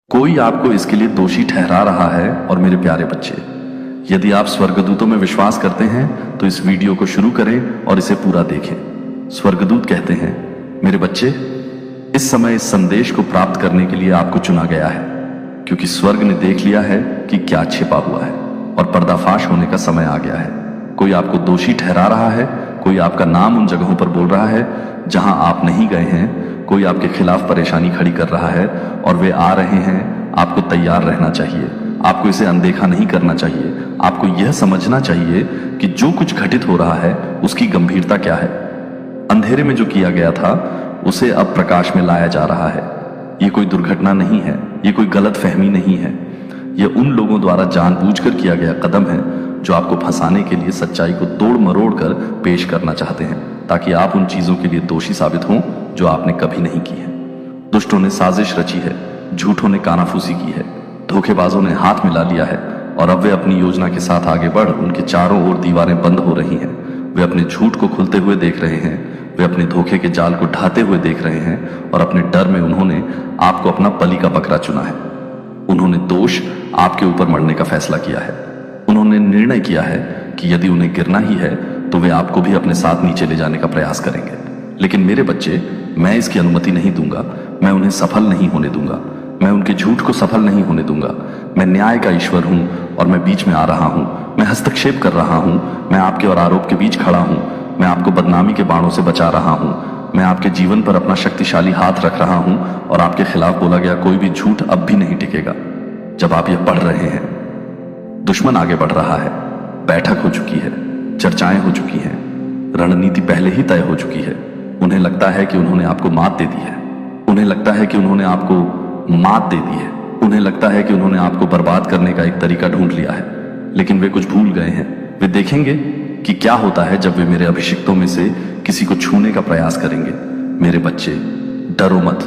कोई आपको इसके लिए दोषी ठहरा रहा है। और मेरे प्यारे बच्चे, यदि आप स्वर्गदूतों में विश्वास करते हैं तो इस वीडियो को शुरू करें और इसे पूरा देखें। स्वर्गदूत कहते हैं, मेरे बच्चे, इस समय इस संदेश को प्राप्त करने के लिए आपको चुना गया है, क्योंकि स्वर्ग ने देख लिया है कि क्या छिपा हुआ है और पर्दाफाश होने का समय आ गया है। कोई आपको दोषी ठहरा रहा है, कोई आपका नाम उन जगहों पर बोल रहा है जहां आप नहीं गए हैं, कोई आपके खिलाफ परेशानी खड़ी कर रहा है और वे आ रहे हैं। आपको तैयार रहना चाहिए, आपको इसे अनदेखा नहीं करना चाहिए। आपको यह समझना चाहिए कि जो कुछ घटित हो रहा है उसकी गंभीरता क्या है। अंधेरे में जो किया गया था उसे अब प्रकाश में लाया जा रहा है। यह कोई दुर्घटना नहीं है, यह कोई गलत फहमी नहीं है। यह उन लोगों द्वारा जानबूझकर किया गया कदम है जो आपको फंसाने के लिए सच्चाई को तोड़ मरोड़ कर पेश करना चाहते हैं, ताकि आप उन चीजों के लिए दोषी साबित हों जो आपने कभी नहीं की है। दुष्टों ने साजिश रची है, झूठों ने कानाफूसी की है, धोखेबाजों ने हाथ मिला लिया है और अब वे अपनी योजना के साथ आगे बढ़ उनके चारों ओर दीवारें बंद हो रही हैं। वे अपने झूठ को खुलते हुए देख रहे हैं, वे अपने धोखे के जाल को ढाते हुए देख रहे हैं और अपने डर में उन्होंने आपको अपना बलि का बकरा चुना है। उन्होंने दोष आपके ऊपर मढ़ने का फैसला किया है। उन्होंने निर्णय किया है कि यदि उन्हें गिरना ही है तो वे आपको भी अपने साथ नीचे ले जाने का प्रयास करेंगे। लेकिन मेरे बच्चे, मैं इसकी अनुमति नहीं दूंगा। मैं उन्हें सफल नहीं होने दूंगा। मैं उनके झूठ को सफल नहीं होने दूंगा। मैं न्याय का ईश्वर हूं और मैं बीच में आ रहा हूं। मैं हस्तक्षेप कर रहा हूं। मैं आपके और आरोप के बीच खड़ा हूं। मैं आपको बदनामी के बाणों से बचा रहा हूं। मैं आपके जीवन पर अपना शक्तिशाली हाथ रख रहा हूं और आपके खिलाफ बोला गया कोई भी झूठ अब भी नहीं टिकेगा। जब आप यह पढ़ रहे हैं, दुश्मन आगे बढ़ रहा है, बैठक हो चुकी है, चर्चाएं हो चुकी हैं, रणनीति पहले ही तय हो चुकी है। उन्हें लगता है कि उन्होंने आपको मात दे दी है। उन्हें लगता है कि उन्होंने आपको मात दे दी है। उन्हें लगता है कि उन्होंने आपको बर्बाद करने का एक तरीका ढूंढ लिया है। लेकिन वे कुछ भूल गए हैं। वे देखेंगे कि क्या होता है जब वे मेरे अभिषिक्तों में से किसी को छूने का प्रयास करेंगे। मेरे बच्चे, डरो मत,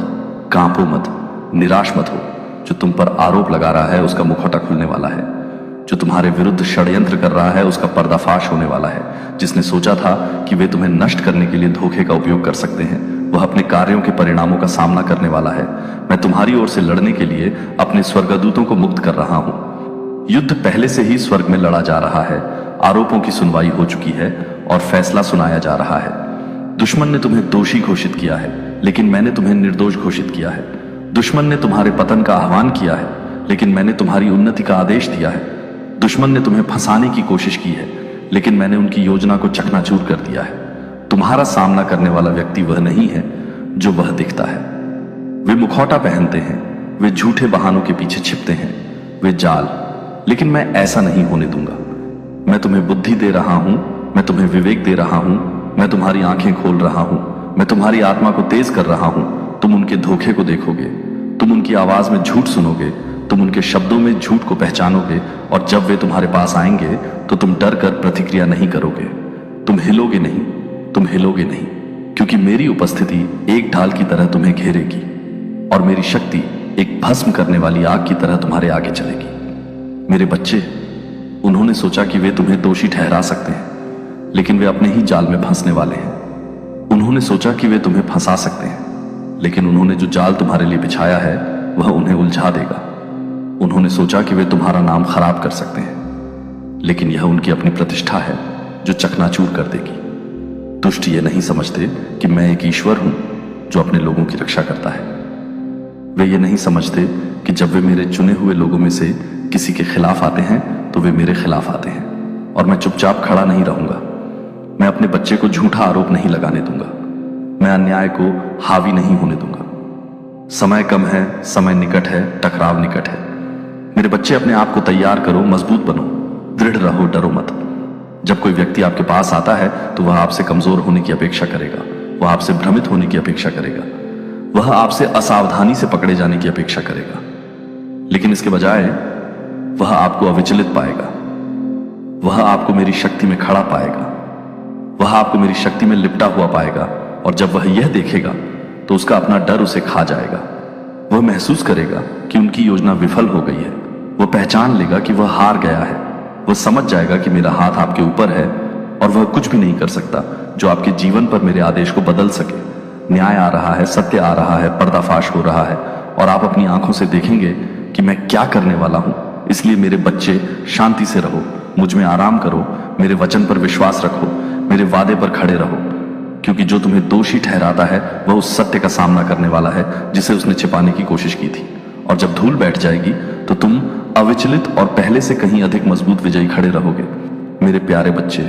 कांपो मत, निराश मत हो। जो तुम पर आरोप लगा रहा है उसका मुखौटा खुलने वाला है। जो तुम्हारे विरुद्ध षड्यंत्र कर रहा है उसका पर्दाफाश होने वाला है। जिसने सोचा था कि वे तुम्हें नष्ट करने के लिए धोखे का उपयोग कर सकते हैं, वह अपने कार्यों के परिणामों का सामना करने वाला है। मैं तुम्हारी ओर से लड़ने के लिए अपने स्वर्गदूतों को मुक्त कर रहा हूं। युद्ध पहले से ही स्वर्ग में लड़ा जा रहा है। आरोपों की सुनवाई हो चुकी है और फैसला सुनाया जा रहा है। दुश्मन ने तुम्हें दोषी घोषित किया है, लेकिन मैंने तुम्हें निर्दोष घोषित किया है। दुश्मन ने तुम्हारे पतन का आह्वान किया है, लेकिन मैंने तुम्हारी उन्नति का आदेश दिया है। दुश्मन ने तुम्हें फंसाने की कोशिश की है, लेकिन मैंने उनकी योजना को चकनाचूर कर दिया है। तुम्हारा सामना करने वाला व्यक्ति वह नहीं है जो वह दिखता है। वे मुखौटा पहनते हैं, वे झूठे बहानों के पीछे छिपते हैं, वे जाल। लेकिन मैं ऐसा नहीं होने दूंगा। मैं तुम्हें बुद्धि दे रहा हूं, मैं तुम्हें विवेक दे रहा हूं, मैं तुम्हारी आंखें खोल रहा हूं, मैं तुम्हारी आत्मा को तेज कर रहा हूं। तुम उनके धोखे को देखोगे, तुम उनकी आवाज में झूठ सुनोगे, तुम उनके शब्दों में झूठ को पहचानोगे और जब वे तुम्हारे पास आएंगे तो तुम डर कर प्रतिक्रिया नहीं करोगे। तुम हिलोगे नहीं, तुम हिलोगे नहीं, क्योंकि मेरी उपस्थिति एक ढाल की तरह तुम्हें घेरेगी और मेरी शक्ति एक भस्म करने वाली आग की तरह तुम्हारे आगे चलेगी। मेरे बच्चे, उन्होंने सोचा कि वे तुम्हें दोषी ठहरा सकते हैं, लेकिन वे अपने ही जाल में फंसने वाले हैं। उन्होंने सोचा कि वे तुम्हें फंसा सकते हैं, लेकिन उन्होंने जो जाल तुम्हारे लिए बिछाया है वह उन्हें उलझा देगा। उन्होंने सोचा कि वे तुम्हारा नाम खराब कर सकते हैं, लेकिन यह उनकी अपनी प्रतिष्ठा है जो चकनाचूर कर देगी। दुष्ट ये नहीं समझते कि मैं एक ईश्वर हूं जो अपने लोगों की रक्षा करता है। वे ये नहीं समझते कि जब वे मेरे चुने हुए लोगों में से किसी के खिलाफ आते हैं तो वे मेरे खिलाफ आते हैं और मैं चुपचाप खड़ा नहीं रहूंगा। मैं अपने बच्चे को झूठा आरोप नहीं लगाने दूंगा। मैं अन्याय को हावी नहीं होने दूंगा। समय कम है, समय निकट है, टकराव निकट है। मेरे बच्चे, अपने आप को तैयार करो, मजबूत बनो, दृढ़ रहो, डरो मत। जब कोई व्यक्ति आपके पास आता है तो वह आपसे कमजोर होने की अपेक्षा करेगा, वह आपसे भ्रमित होने की अपेक्षा करेगा, वह आपसे असावधानी से पकड़े जाने की अपेक्षा करेगा। लेकिन इसके बजाय वह आपको अविचलित पाएगा। वह आपको मेरी शक्ति में खड़ा पाएगा। वह आपको मेरी शक्ति में लिपटा हुआ पाएगा और जब वह यह देखेगा तो उसका अपना डर उसे खा जाएगा। वह महसूस करेगा कि उनकी योजना विफल हो गई है। वह पहचान लेगा कि वह हार गया है। वह समझ जाएगा कि मेरा हाथ आपके ऊपर है और वह कुछ भी नहीं कर सकता जो आपके जीवन पर मेरे आदेश को बदल सके। न्याय आ रहा है, सत्य आ रहा है, पर्दाफाश हो रहा है और आप अपनी आंखों से देखेंगे कि मैं क्या करने वाला हूं। इसलिए मेरे बच्चे, शांति से रहो, मुझ में आराम करो, मेरे वचन पर विश्वास रखो, मेरे वादे पर खड़े रहो, क्योंकि जो तुम्हें दोषी ठहराता है वह उस सत्य का सामना करने वाला है जिसे उसने छिपाने की कोशिश की थी। और जब धूल बैठ जाएगी तो तुम अविचलित और पहले से कहीं अधिक मजबूत विजयी खड़े रहोगे। मेरे प्यारे बच्चे,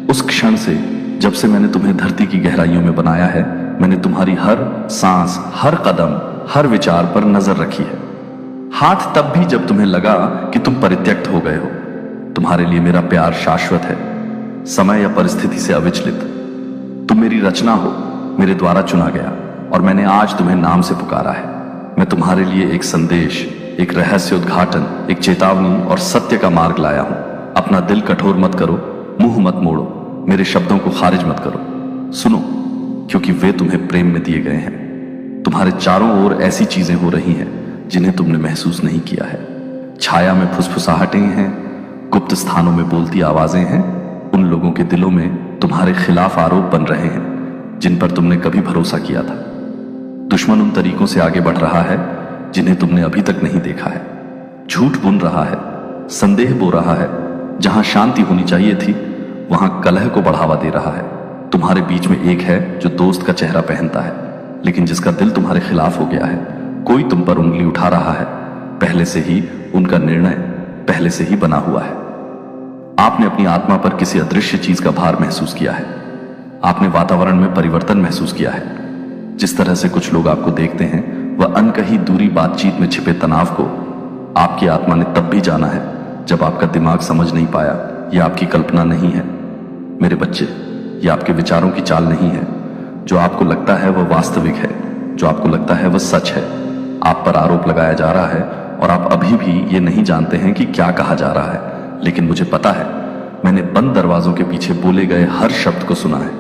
उस क्षण से जब से मैंने तुम्हें धरती की गहराइयों में बनाया है, मैंने तुम्हारी हर सांस, हर कदम, हर विचार पर नजर रखी है। हाथ तब भी जब तुम्हें लगा कि तुम परित्यक्त हो गए हो। तुम्हारे लिए मेरा प्यार शाश्वत है, समय या परिस्थिति से अविचलित। तुम मेरी रचना हो, मेरे द्वारा चुना गया, और मैंने आज तुम्हें नाम से पुकारा है। मैं तुम्हारे लिए एक संदेश, एक रहस्य उद्घाटन, एक चेतावनी और सत्य का मार्ग लाया हूं। अपना दिल कठोर मत करो, मुंह मत मोड़ो, मेरे शब्दों को खारिज मत करो। सुनो, क्योंकि वे तुम्हें प्रेम में दिए गए हैं। तुम्हारे चारों ओर ऐसी चीजें हो रही हैं जिन्हें तुमने महसूस नहीं किया है। छाया में फुसफुसाहटें हैं, गुप्त स्थानों में बोलती आवाजें हैं। उन लोगों के दिलों में तुम्हारे खिलाफ आरोप बन रहे हैं जिन पर तुमने कभी भरोसा किया था। दुश्मन उन तरीकों से आगे बढ़ रहा है जिन्हें तुमने अभी तक नहीं देखा है। झूठ बुन रहा है, संदेह बो रहा है। जहां शांति होनी चाहिए थी वहां कलह को बढ़ावा दे रहा है। तुम्हारे बीच में एक है जो दोस्त का चेहरा पहनता है, लेकिन जिसका दिल तुम्हारे खिलाफ हो गया है। कोई तुम पर उंगली उठा रहा है, पहले से ही उनका निर्णय पहले से ही बना हुआ है। आपने अपनी आत्मा पर किसी अदृश्य चीज का भार महसूस किया है। आपने वातावरण में परिवर्तन महसूस किया है। जिस तरह से कुछ लोग आपको देखते हैं, वह अनकही दूरी बातचीत में छिपे तनाव को आपकी आत्मा ने तब भी जाना है जब आपका दिमाग समझ नहीं पाया यह आपकी कल्पना नहीं है। मेरे बच्चे, यह आपके विचारों की चाल नहीं है। जो आपको लगता है वह वास्तविक है, जो आपको लगता है वह सच है। आप पर आरोप लगाया जा रहा है और आप अभी भी ये नहीं जानते हैं कि क्या कहा जा रहा है, लेकिन मुझे पता है। मैंने बंद दरवाजों के पीछे बोले गए हर शब्द को सुना है।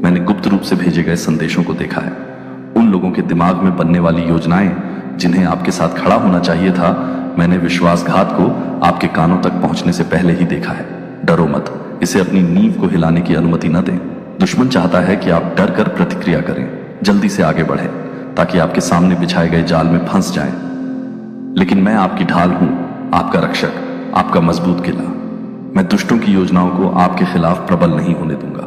मैंने गुप्त रूप से भेजे गए संदेशों को देखा है। उन लोगों के दिमाग में बनने वाली योजनाएं जिन्हें आपके साथ खड़ा होना चाहिए था, मैंने विश्वासघात को आपके कानों तक पहुंचने से पहले ही देखा है। डरो मत, इसे अपनी नींव को हिलाने की अनुमति न दें। दुश्मन चाहता है कि आप डर कर प्रतिक्रिया करें, जल्दी से आगे बढ़ें, ताकि आपके सामने बिछाए गए जाल में फंस जाएं। लेकिन मैं आपकी ढाल हूं, आपका रक्षक, आपका मजबूत किला। मैं दुष्टों की योजनाओं को आपके खिलाफ प्रबल नहीं होने दूंगा।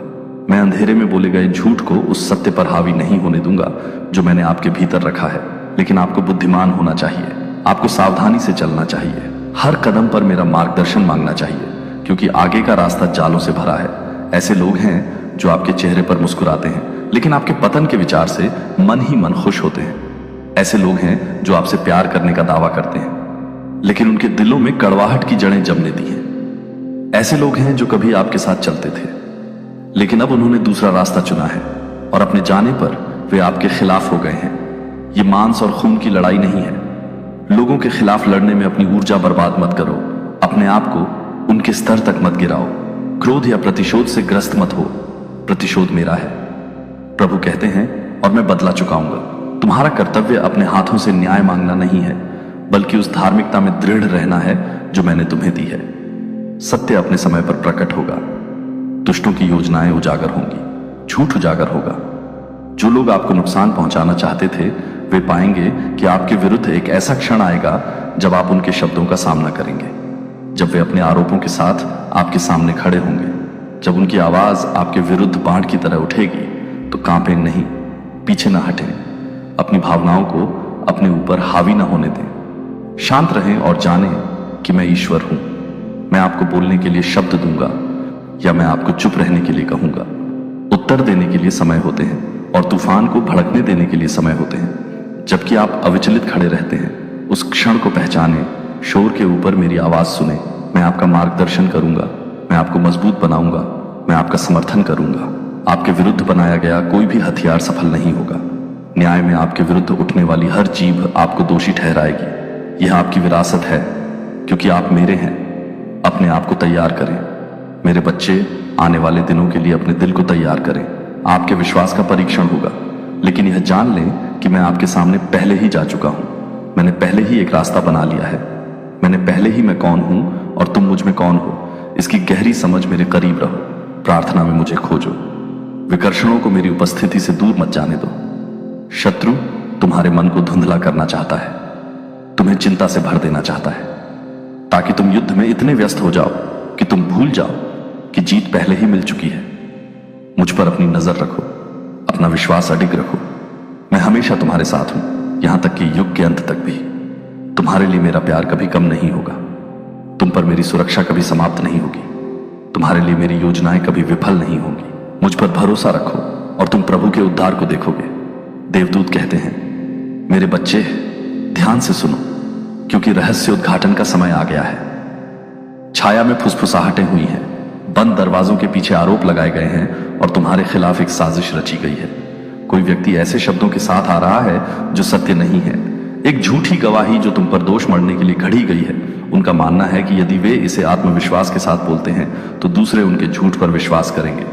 मैं अंधेरे में बोले गए झूठ को उस सत्य पर हावी नहीं होने दूंगा जो मैंने आपके भीतर रखा है। लेकिन आपको बुद्धिमान होना चाहिए, आपको सावधानी से चलना चाहिए, हर कदम पर मेरा मार्गदर्शन मांगना चाहिए, क्योंकि आगे का रास्ता जालों से भरा है। ऐसे लोग हैं जो आपके चेहरे पर मुस्कुराते हैं, लेकिन आपके पतन के विचार से मन ही मन खुश होते हैं। ऐसे लोग हैं जो आपसे प्यार करने का दावा करते हैं, लेकिन उनके दिलों में कड़वाहट की जड़ें जमने दी हैं। ऐसे लोग हैं जो कभी आपके साथ चलते थे, लेकिन अब उन्होंने दूसरा रास्ता चुना है, और अपने जाने पर वे आपके खिलाफ हो गए हैं। ये मांस और खून की लड़ाई नहीं है। लोगों के खिलाफ लड़ने में अपनी ऊर्जा बर्बाद मत करो। अपने आप को उनके स्तर तक मत गिराओ। क्रोध या प्रतिशोध से ग्रस्त मत हो। प्रतिशोध मेरा है, प्रभु कहते हैं, और मैं बदला चुकाऊंगा। तुम्हारा कर्तव्य अपने हाथों से न्याय मांगना नहीं है, बल्कि उस धार्मिकता में दृढ़ रहना है जो मैंने तुम्हें दी है। सत्य अपने समय पर प्रकट होगा। दुष्टों की योजनाएं उजागर होंगी, झूठ उजागर होगा। जो लोग आपको नुकसान पहुंचाना चाहते थे, वे पाएंगे कि आपके विरुद्ध एक ऐसा क्षण आएगा जब आप उनके शब्दों का सामना करेंगे, जब वे अपने आरोपों के साथ आपके सामने खड़े होंगे, जब उनकी आवाज आपके विरुद्ध बाढ़ की तरह उठेगी, तो कांपें नहीं, पीछे न हटें। अपनी भावनाओं को अपने ऊपर हावी न होने दें। शांत रहें और जानें कि मैं ईश्वर हूं। मैं आपको बोलने के लिए शब्द दूंगा या मैं आपको चुप रहने के लिए कहूंगा। उत्तर देने के लिए समय होते हैं और तूफान को भड़कने देने के लिए समय होते हैं। जबकि आप अविचलित खड़े रहते हैं, उस क्षण को पहचानें। शोर के ऊपर मेरी आवाज सुने। मैं आपका मार्गदर्शन करूंगा, मैं आपको मजबूत बनाऊंगा, मैं आपका समर्थन करूंगा। आपके विरुद्ध बनाया गया कोई भी हथियार सफल नहीं होगा। न्याय में आपके विरुद्ध उठने वाली हर जीभ आपको दोषी ठहराएगी। यह आपकी विरासत है, क्योंकि आप मेरे हैं। अपने आप को तैयार करें मेरे बच्चे। आने वाले दिनों के लिए अपने दिल को तैयार करें। आपके विश्वास का परीक्षण होगा, लेकिन यह जान लें कि मैं आपके सामने पहले ही जा चुका हूं। मैंने पहले ही एक रास्ता बना लिया है। मैंने पहले ही मैं कौन हूं और तुम मुझ में कौन हो, इसकी गहरी समझ मेरे करीब रहो। प्रार्थना में मुझे खोजो। विकर्षणों को मेरी उपस्थिति से दूर मत जाने दो। शत्रु तुम्हारे मन को धुंधला करना चाहता है, तुम्हें चिंता से भर देना चाहता है, ताकि तुम युद्ध में इतने व्यस्त हो जाओ कि तुम भूल जाओ कि जीत पहले ही मिल चुकी है। मुझ पर अपनी नजर रखो, अपना विश्वास अडिग रखो। मैं हमेशा तुम्हारे साथ हूं, यहां तक कि युग के अंत तक भी। तुम्हारे लिए मेरा प्यार कभी कम नहीं होगा, तुम पर मेरी सुरक्षा कभी समाप्त नहीं होगी, तुम्हारे लिए मेरी योजनाएं कभी विफल नहीं होंगी। मुझ पर भरोसा रखो और तुम प्रभु के उद्धार को देखोगे। देवदूत कहते हैं, मेरे बच्चे ध्यान से सुनो, क्योंकि रहस्य उद्घाटन का समय आ गया है। छाया में फुसफुसाहटें हुई हैं, बंद दरवाजों के पीछे आरोप लगाए गए हैं और तुम्हारे खिलाफ एक साजिश रची गई है। कोई व्यक्ति ऐसे शब्दों के साथ आ रहा है जो सत्य नहीं है, एक झूठी गवाही जो तुम पर दोष मढ़ने के लिए घड़ी गई है। उनका मानना है कि यदि वे इसे आत्मविश्वास के साथ बोलते हैं तो दूसरे उनके झूठ पर विश्वास करेंगे।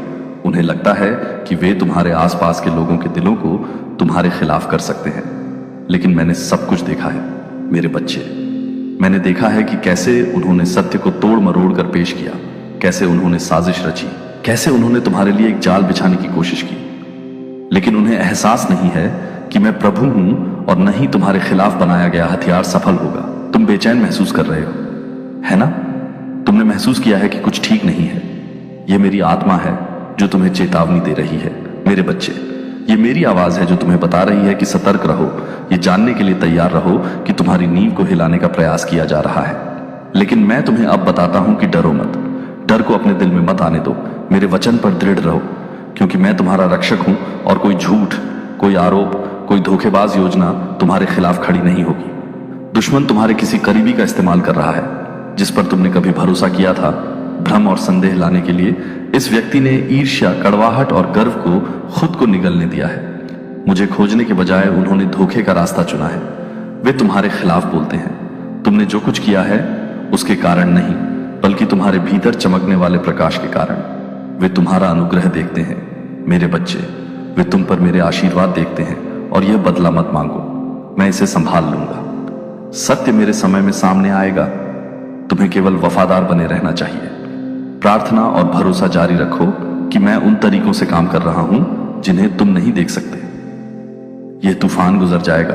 उन्हें लगता है कि वे तुम्हारे आसपास के लोगों के दिलों को तुम्हारे खिलाफ कर सकते हैं, लेकिन मैंने सब कुछ देखा है मेरे बच्चे। मैंने देखा है कि कैसे उन्होंने सत्य को तोड़ मरोड़ कर पेश किया, कैसे उन्होंने साजिश रची, कैसे उन्होंने तुम्हारे लिए एक जाल बिछाने की कोशिश की। लेकिन उन्हें एहसास नहीं है कि मैं प्रभु हूं और न ही तुम्हारे खिलाफ बनाया गया हथियार सफल होगा। तुम बेचैन महसूस कर रहे हो, है ना? तुमने महसूस किया है कि कुछ ठीक नहीं है। यह मेरी आत्मा है जो तुम्हें चेतावनी दे रही है मेरे बच्चे। ये मेरी आवाज है जो तुम्हें बता रही है कि सतर्क रहो, ये जानने के लिए तैयार रहो कि तुम्हारी नींव को हिलाने का प्रयास किया जा रहा है। लेकिन मैं तुम्हें अब बताता हूं कि डरो मत, डर को अपने दिल में मत आने दो। मेरे वचन पर दृढ़ रहो, क्योंकि मैं तुम्हारा रक्षक हूं और कोई झूठ, कोई आरोप, कोई धोखेबाज योजना तुम्हारे खिलाफ खड़ी नहीं होगी। दुश्मन तुम्हारे किसी करीबी का इस्तेमाल कर रहा है, जिस पर तुमने कभी भरोसा किया था, भ्रम और संदेह लाने के लिए। इस व्यक्ति ने ईर्ष्या, कड़वाहट और गर्व को खुद को निगलने दिया है। मुझे खोजने के बजाय उन्होंने धोखे का रास्ता चुना है। वे तुम्हारे खिलाफ बोलते हैं, तुमने जो कुछ किया है उसके कारण नहीं, बल्कि तुम्हारे भीतर चमकने वाले प्रकाश के कारण। वे तुम्हारा अनुग्रह देखते हैं मेरे बच्चे, वे तुम पर मेरे आशीर्वाद देखते हैं और यह बदला मत मांगो, मैं इसे संभाल लूंगा। सत्य मेरे समय में सामने आएगा, तुम्हें केवल वफादार बने रहना चाहिए। प्रार्थना और भरोसा जारी रखो कि मैं उन तरीकों से काम कर रहा हूं जिन्हें तुम नहीं देख सकते। यह तूफान गुजर जाएगा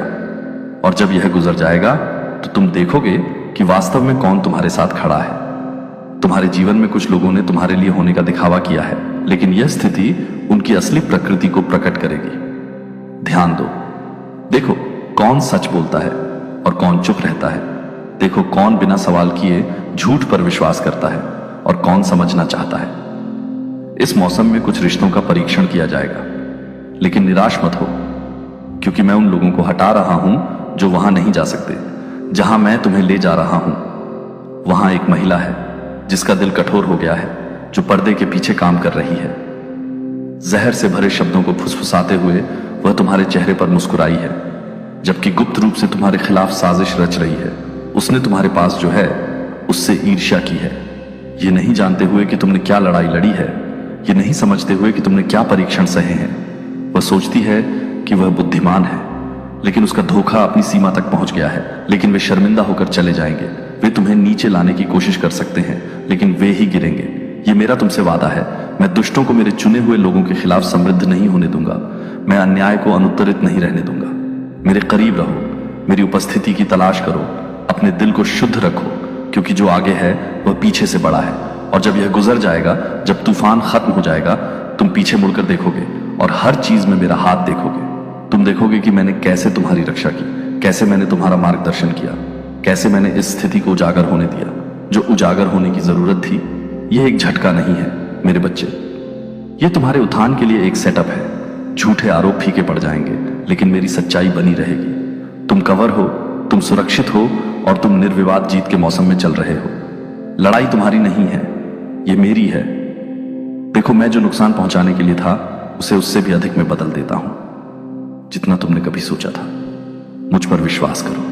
और जब यह गुजर जाएगा तो तुम देखोगे कि वास्तव में कौन तुम्हारे साथ खड़ा है। तुम्हारे जीवन में कुछ लोगों ने तुम्हारे लिए होने का दिखावा किया है, लेकिन यह स्थिति उनकी असली प्रकृति को प्रकट करेगी। ध्यान दो, देखो कौन सच बोलता है और कौन चुप रहता है। देखो कौन बिना सवाल किए झूठ पर विश्वास करता है और कौन समझना चाहता है। इस मौसम में कुछ रिश्तों का परीक्षण किया जाएगा, लेकिन निराश मत हो, क्योंकि मैं उन लोगों को हटा रहा हूं जो वहां नहीं जा सकते। जहां मैं तुम्हें ले जा रहा हूं वहां एक महिला है जिसका दिल कठोर हो गया है, जो पर्दे के पीछे काम कर रही है। जहर से भरे शब्दों को फुसफुसाते हुए वह तुम्हारे चेहरे पर मुस्कुराई है, जबकि गुप्त रूप से तुम्हारे खिलाफ साजिश रच रही है। उसने तुम्हारे पास जो है उससे ईर्ष्या की है, ये नहीं जानते हुए कि तुमने क्या लड़ाई लड़ी है, ये नहीं समझते हुए कि तुमने क्या परीक्षण सहे हैं। वह सोचती है कि वह बुद्धिमान है, लेकिन उसका धोखा अपनी सीमा तक पहुंच गया है। लेकिन वे शर्मिंदा होकर चले जाएंगे। वे तुम्हें नीचे लाने की कोशिश कर सकते हैं, लेकिन वे ही गिरेंगे। ये मेरा तुमसे वादा है, मैं दुष्टों को मेरे चुने हुए लोगों के खिलाफ समृद्ध नहीं होने दूंगा। मैं अन्याय को अनुत्तरित नहीं रहने दूंगा। मेरे करीब रहो, मेरी उपस्थिति की तलाश करो, अपने दिल को शुद्ध रखो, क्योंकि जो आगे है वह पीछे से बड़ा है। और जब यह गुजर जाएगा, जब तूफान खत्म हो जाएगा, तुम पीछे मुड़कर देखोगे और हर चीज में मेरा हाथ देखोगे। तुम देखोगे कि मैंने कैसे तुम्हारी रक्षा की, कैसे मैंने तुम्हारा मार्गदर्शन किया, कैसे मैंने इस स्थिति को उजागर होने दिया जो उजागर होने की जरूरत थी। यह एक झटका नहीं है मेरे बच्चे, यह तुम्हारे उत्थान के लिए एक सेटअप है। झूठे आरोप फीके पड़ जाएंगे, लेकिन मेरी सच्चाई बनी रहेगी। तुम कवर हो, तुम सुरक्षित हो और तुम निर्विवाद जीत के मौसम में चल रहे हो। लड़ाई तुम्हारी नहीं है, यह मेरी है। देखो, मैं जो नुकसान पहुंचाने के लिए था उसे उससे भी अधिक मैं बदल देता हूं, जितना तुमने कभी सोचा था। मुझ पर विश्वास करो,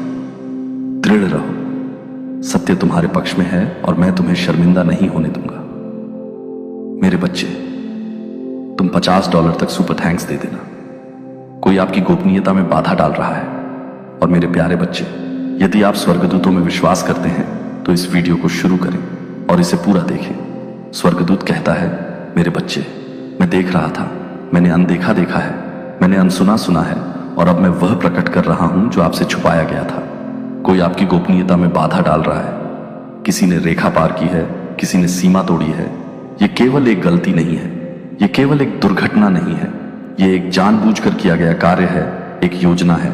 दृढ़ रहो। सत्य तुम्हारे पक्ष में है और मैं तुम्हें शर्मिंदा नहीं होने दूंगा। मेरे बच्चे, तुम $50 तक सुपर थैंक्स दे देना। कोई आपकी गोपनीयता में बाधा डाल रहा है। और मेरे प्यारे बच्चे, यदि आप स्वर्गदूतों में विश्वास करते हैं तो इस वीडियो को शुरू करें और इसे पूरा देखें। स्वर्गदूत कहता है, मेरे बच्चे, मैं देख रहा था, मैंने अनदेखा देखा है, मैंने अनसुना सुना है और अब मैं वह प्रकट कर रहा हूं जो आपसे छुपाया गया था। कोई आपकी गोपनीयता में बाधा डाल रहा है, किसी ने रेखा पार की है, किसी ने सीमा तोड़ी है। यह केवल एक गलती नहीं है, यह केवल एक दुर्घटना नहीं है, यह एक जानबूझकर किया गया कार्य है, एक योजना है।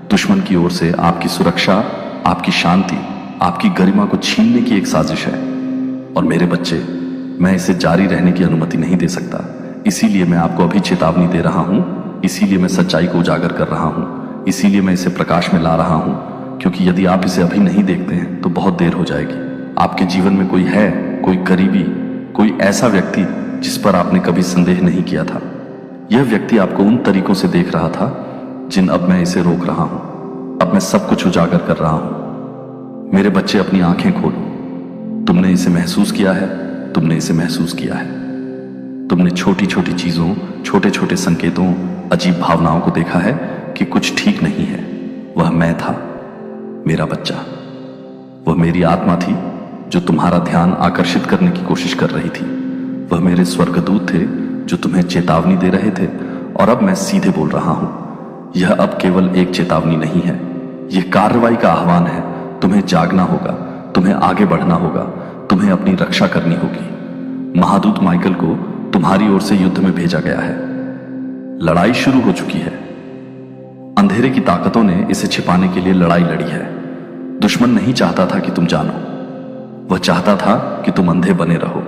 दुश्मन की ओर से आपकी सुरक्षा, आपकी शांति, आपकी गरिमा को छीनने की एक साजिश है। और मेरे बच्चे, मैं इसे जारी रहने की अनुमति नहीं दे सकता। इसीलिए मैं आपको अभी चेतावनी दे रहा हूं, इसीलिए मैं सच्चाई को उजागर कर रहा हूं, इसीलिए मैं इसे प्रकाश में ला रहा हूं, क्योंकि यदि आप इसे अभी नहीं देखते हैं तो बहुत देर हो जाएगी। आपके जीवन में कोई है, कोई करीबी, कोई ऐसा व्यक्ति जिस पर आपने कभी संदेह नहीं किया था। यह व्यक्ति आपको उन तरीकों से देख रहा था जिन अब मैं इसे रोक रहा हूं। अब मैं सब कुछ उजागर कर रहा हूं। मेरे बच्चे, अपनी आंखें खोलो। तुमने इसे महसूस किया है, तुमने इसे महसूस किया है। तुमने छोटी छोटी चीजों, छोटे छोटे संकेतों, अजीब भावनाओं को देखा है कि कुछ ठीक नहीं है। वह मैं था, मेरा बच्चा। वह मेरी आत्मा थी जो तुम्हारा ध्यान आकर्षित करने की कोशिश कर रही थी। वह मेरे स्वर्गदूत थे जो तुम्हें चेतावनी दे रहे थे। और अब मैं सीधे बोल रहा हूं, यह अब केवल एक चेतावनी नहीं है, यह कार्रवाई का आह्वान है। तुम्हें जागना होगा, तुम्हें आगे बढ़ना होगा, तुम्हें अपनी रक्षा करनी होगी। महादूत माइकल को तुम्हारी ओर से युद्ध में भेजा गया है। लड़ाई शुरू हो चुकी है। अंधेरे की ताकतों ने इसे छिपाने के लिए लड़ाई लड़ी है। दुश्मन नहीं चाहता था कि तुम जानो, वह चाहता था कि तुम अंधे बने रहो।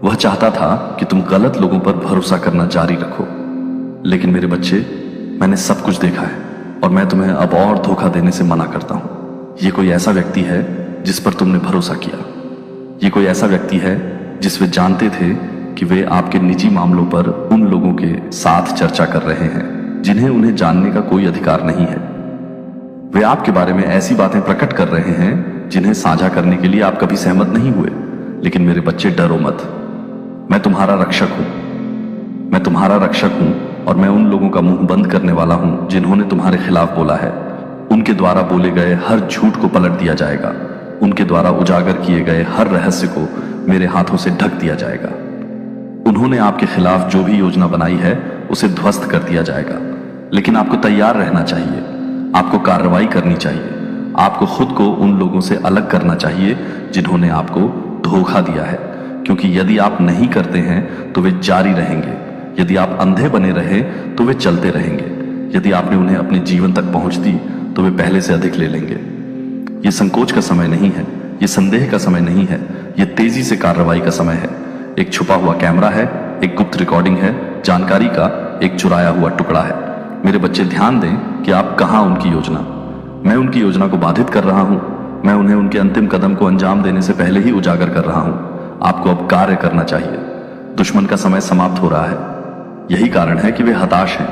वह चाहता था कि तुम गलत लोगों पर भरोसा करना जारी रखो। लेकिन मेरे बच्चे, मैंने सब कुछ देखा है और मैं तुम्हें अब और धोखा देने से मना करता हूं। यह कोई ऐसा व्यक्ति है जिस पर तुमने भरोसा किया। यह कोई ऐसा व्यक्ति है जिस वे जानते थे कि वे आपके निजी मामलों पर उन लोगों के साथ चर्चा कर रहे हैं जिन्हें उन्हें जानने का कोई अधिकार नहीं है। वे आपके बारे में ऐसी बातें प्रकट कर रहे हैं जिन्हें साझा करने के लिए आप कभी सहमत नहीं हुए। लेकिन मेरे बच्चे, डरो मत। मैं तुम्हारा रक्षक हूं। मैं तुम्हारा रक्षक हूं और मैं उन लोगों का मुंह बंद करने वाला हूं जिन्होंने तुम्हारे खिलाफ बोला है। उनके द्वारा बोले गए हर झूठ को पलट दिया जाएगा। उनके द्वारा उजागर किए गए हर रहस्य को मेरे हाथों से ढक दिया जाएगा। उन्होंने आपके खिलाफ जो भी योजना बनाई है उसे ध्वस्त कर दिया जाएगा। लेकिन आपको तैयार रहना चाहिए, आपको कार्रवाई करनी चाहिए, आपको खुद को उन लोगों से अलग करना चाहिए जिन्होंने आपको धोखा दिया है। क्योंकि यदि आप नहीं करते हैं तो वे जारी रहेंगे। यदि आप अंधे बने रहे तो वे चलते रहेंगे। यदि आपने उन्हें अपने जीवन तक पहुंच दी तो वे पहले से अधिक ले लेंगे। यह संकोच का समय नहीं है, यह संदेह का समय नहीं है, यह तेजी से कार्रवाई का समय है। एक छुपा हुआ कैमरा है, एक गुप्त रिकॉर्डिंग है, जानकारी का एक चुराया हुआ टुकड़ा है। मेरे बच्चे, ध्यान दें कि आप कहां उनकी योजना। मैं उनकी योजना को बाधित कर रहा हूं। मैं उन्हें उनके अंतिम कदम को अंजाम देने से पहले ही उजागर कर रहा हूं। आपको अब कार्य करना चाहिए। दुश्मन का समय समाप्त हो रहा है। यही कारण है कि वे हताश हैं।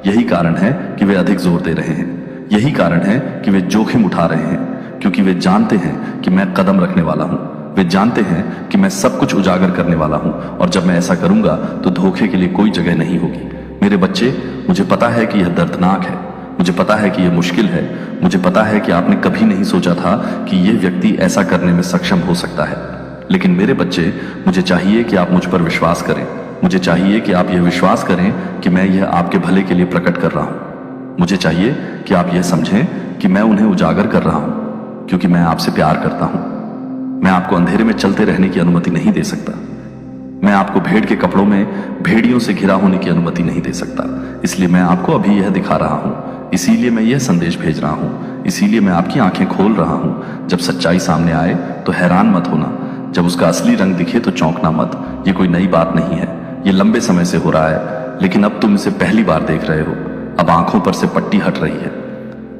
यही कारण है कि वे अधिक जोर दे रहे हैं। यही कारण है कि वे जोखिम उठा रहे हैं, क्योंकि वे जानते हैं कि मैं कदम रखने वाला हूं। वे जानते हैं कि मैं सब कुछ उजागर करने वाला हूं और जब मैं ऐसा करूंगा तो धोखे के लिए कोई जगह नहीं होगी। मेरे बच्चे, मुझे पता है कि यह दर्दनाक है, मुझे पता है कि यह मुश्किल है, मुझे पता है कि आपने कभी नहीं सोचा था कि यह व्यक्ति ऐसा करने में सक्षम हो सकता है। लेकिन मेरे बच्चे, मुझे चाहिए कि आप मुझ पर विश्वास करें। मुझे चाहिए कि आप यह विश्वास करें कि मैं यह आपके भले के लिए प्रकट कर रहा हूं। मुझे चाहिए कि आप यह समझें कि मैं उन्हें उजागर कर रहा हूं क्योंकि मैं आपसे प्यार करता हूं। मैं आपको अंधेरे में चलते रहने की अनुमति नहीं दे सकता। मैं आपको भेड़ के कपड़ों में भेड़ियों से घिरा होने की अनुमति नहीं दे सकता। इसलिए मैं आपको अभी यह दिखा रहा हूं। इसीलिए मैं यह संदेश भेज रहा हूं। इसीलिए मैं आपकी आंखें खोल रहा हूं। जब सच्चाई सामने आए तो हैरान मत होना। जब उसका असली रंग दिखे तो चौंकना मत। यह कोई नई बात नहीं है, यह लंबे समय से हो रहा है, लेकिन अब तुम इसे पहली बार देख रहे हो। अब आंखों पर से पट्टी हट रही है।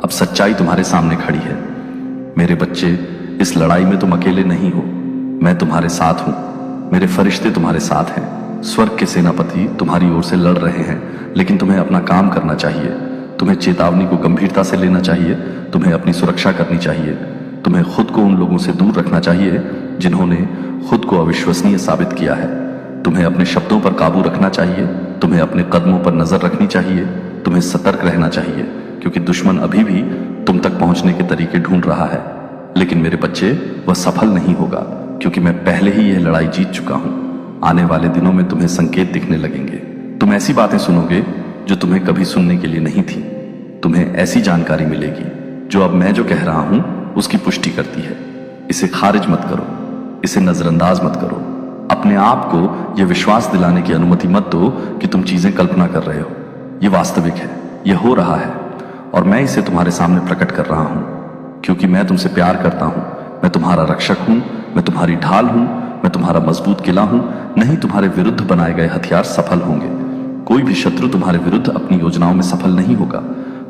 अब सच्चाई तुम्हारे सामने खड़ी है। मेरे बच्चे, इस लड़ाई में तुम अकेले नहीं हो। मैं तुम्हारे साथ हूं। मेरे फरिश्ते तुम्हारे साथ हैं। स्वर्ग के सेनापति तुम्हारी ओर से लड़ रहे हैं। लेकिन तुम्हें अपना काम करना चाहिए। तुम्हें चेतावनी को गंभीरता से लेना चाहिए। तुम्हें अपनी सुरक्षा करनी चाहिए। तुम्हें खुद को उन लोगों से दूर रखना चाहिए जिन्होंने खुद को अविश्वसनीय साबित किया है। तुम्हें अपने शब्दों पर काबू रखना चाहिए। तुम्हें अपने कदमों पर नजर रखनी चाहिए। तुम्हें सतर्क रहना चाहिए, क्योंकि दुश्मन अभी भी तुम तक पहुंचने के तरीके ढूंढ रहा है। लेकिन मेरे बच्चे, वह सफल नहीं होगा, क्योंकि मैं पहले ही यह लड़ाई जीत चुका हूं। आने वाले दिनों में तुम्हें संकेत दिखने लगेंगे। तुम ऐसी बातें सुनोगे जो तुम्हें कभी सुनने के लिए नहीं थी। तुम्हें ऐसी जानकारी मिलेगी जो अब मैं जो कह रहा हूं उसकी पुष्टि करती है। इसे खारिज मत करो, इसे नजरअंदाज मत करो। अपने आप को यह विश्वास दिलाने की अनुमति मत दो कि तुम चीजें कल्पना कर रहे हो। यह वास्तविक है, यह हो रहा है, और मैं इसे तुम्हारे सामने प्रकट कर रहा हूं क्योंकि मैं तुमसे प्यार करता हूं। मैं तुम्हारा रक्षक हूं, मैं तुम्हारी ढाल हूं, मैं तुम्हारा मजबूत किला हूं। नहीं तुम्हारे विरुद्ध बनाए गए हथियार सफल होंगे। कोई भी शत्रु तुम्हारे विरुद्ध अपनी योजनाओं में सफल नहीं होगा।